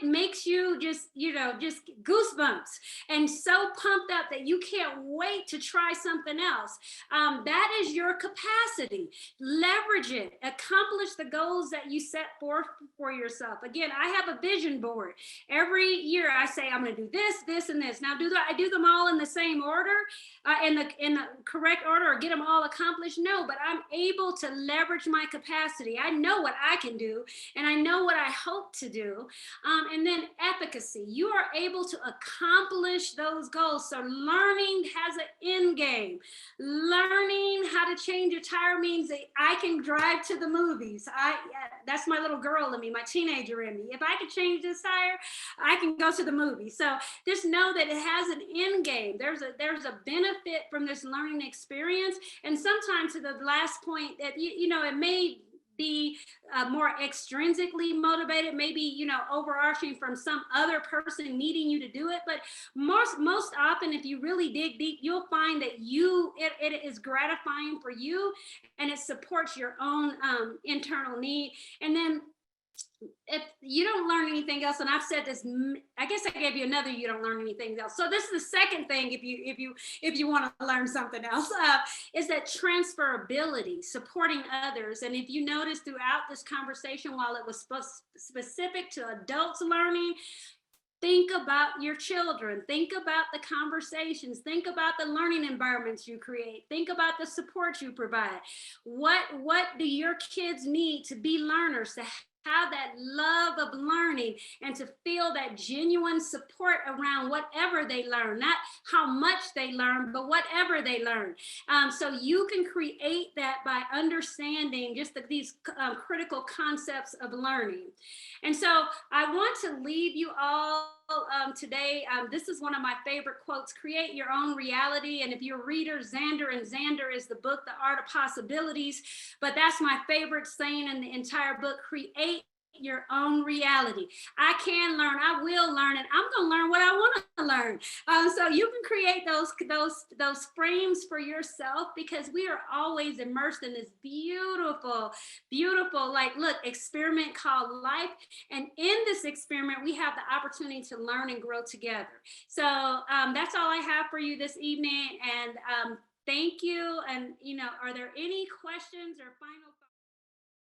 makes you just goosebumps and so pumped up that you can't wait to try something else. That is your capacity. Leverage it. Accomplish the goals that you set forth for yourself. Again, I have a vision board. Every year I say, I'm going to do this, and this. Now, I do them all in the same order, in the correct order, or get them all accomplished? No, but I'm able to leverage my capacity. I know what I can do, and I know what I hope to do. And then efficacy. You are able to accomplish those goals. So learning has an end game. Learning how to change a tire means that I can drive to the movies. That's my little girl in me, my teenager in me. If I could change this tire, I can go to the movie. So just know that it has an end game. There's a benefit from this learning experience. And sometimes, to the last point, that it may be more extrinsically motivated, maybe, you know, overarching from some other person needing you to do it. But most often, if you really dig deep, you'll find that it is gratifying for you, and it supports your own internal need. And then if you don't learn anything else, and I've said this, I guess I gave you another, you don't learn anything else. So this is the second thing, if you want to learn something else, is that transferability, supporting others. And if you notice throughout this conversation, while it was specific to adults learning, think about your children, think about the conversations, think about the learning environments you create, think about the support you provide. What do your kids need to be learners, to have that love of learning, and to feel that genuine support around whatever they learn, not how much they learn, but whatever they learn. So you can create that by understanding just these critical concepts of learning. And so I want to leave you all today. This is one of my favorite quotes: create your own reality. And if you're a reader, Xander and Xander is the book, The Art of Possibilities. But that's my favorite saying in the entire book: create your own reality. I can learn, I will learn, and I'm going to learn what I want to learn. So you can create those frames for yourself, because we are always immersed in this beautiful, like, look, experiment called life. And in this experiment, we have the opportunity to learn and grow together. So that's all I have for you this evening. And thank you. And, you know, are there any questions or final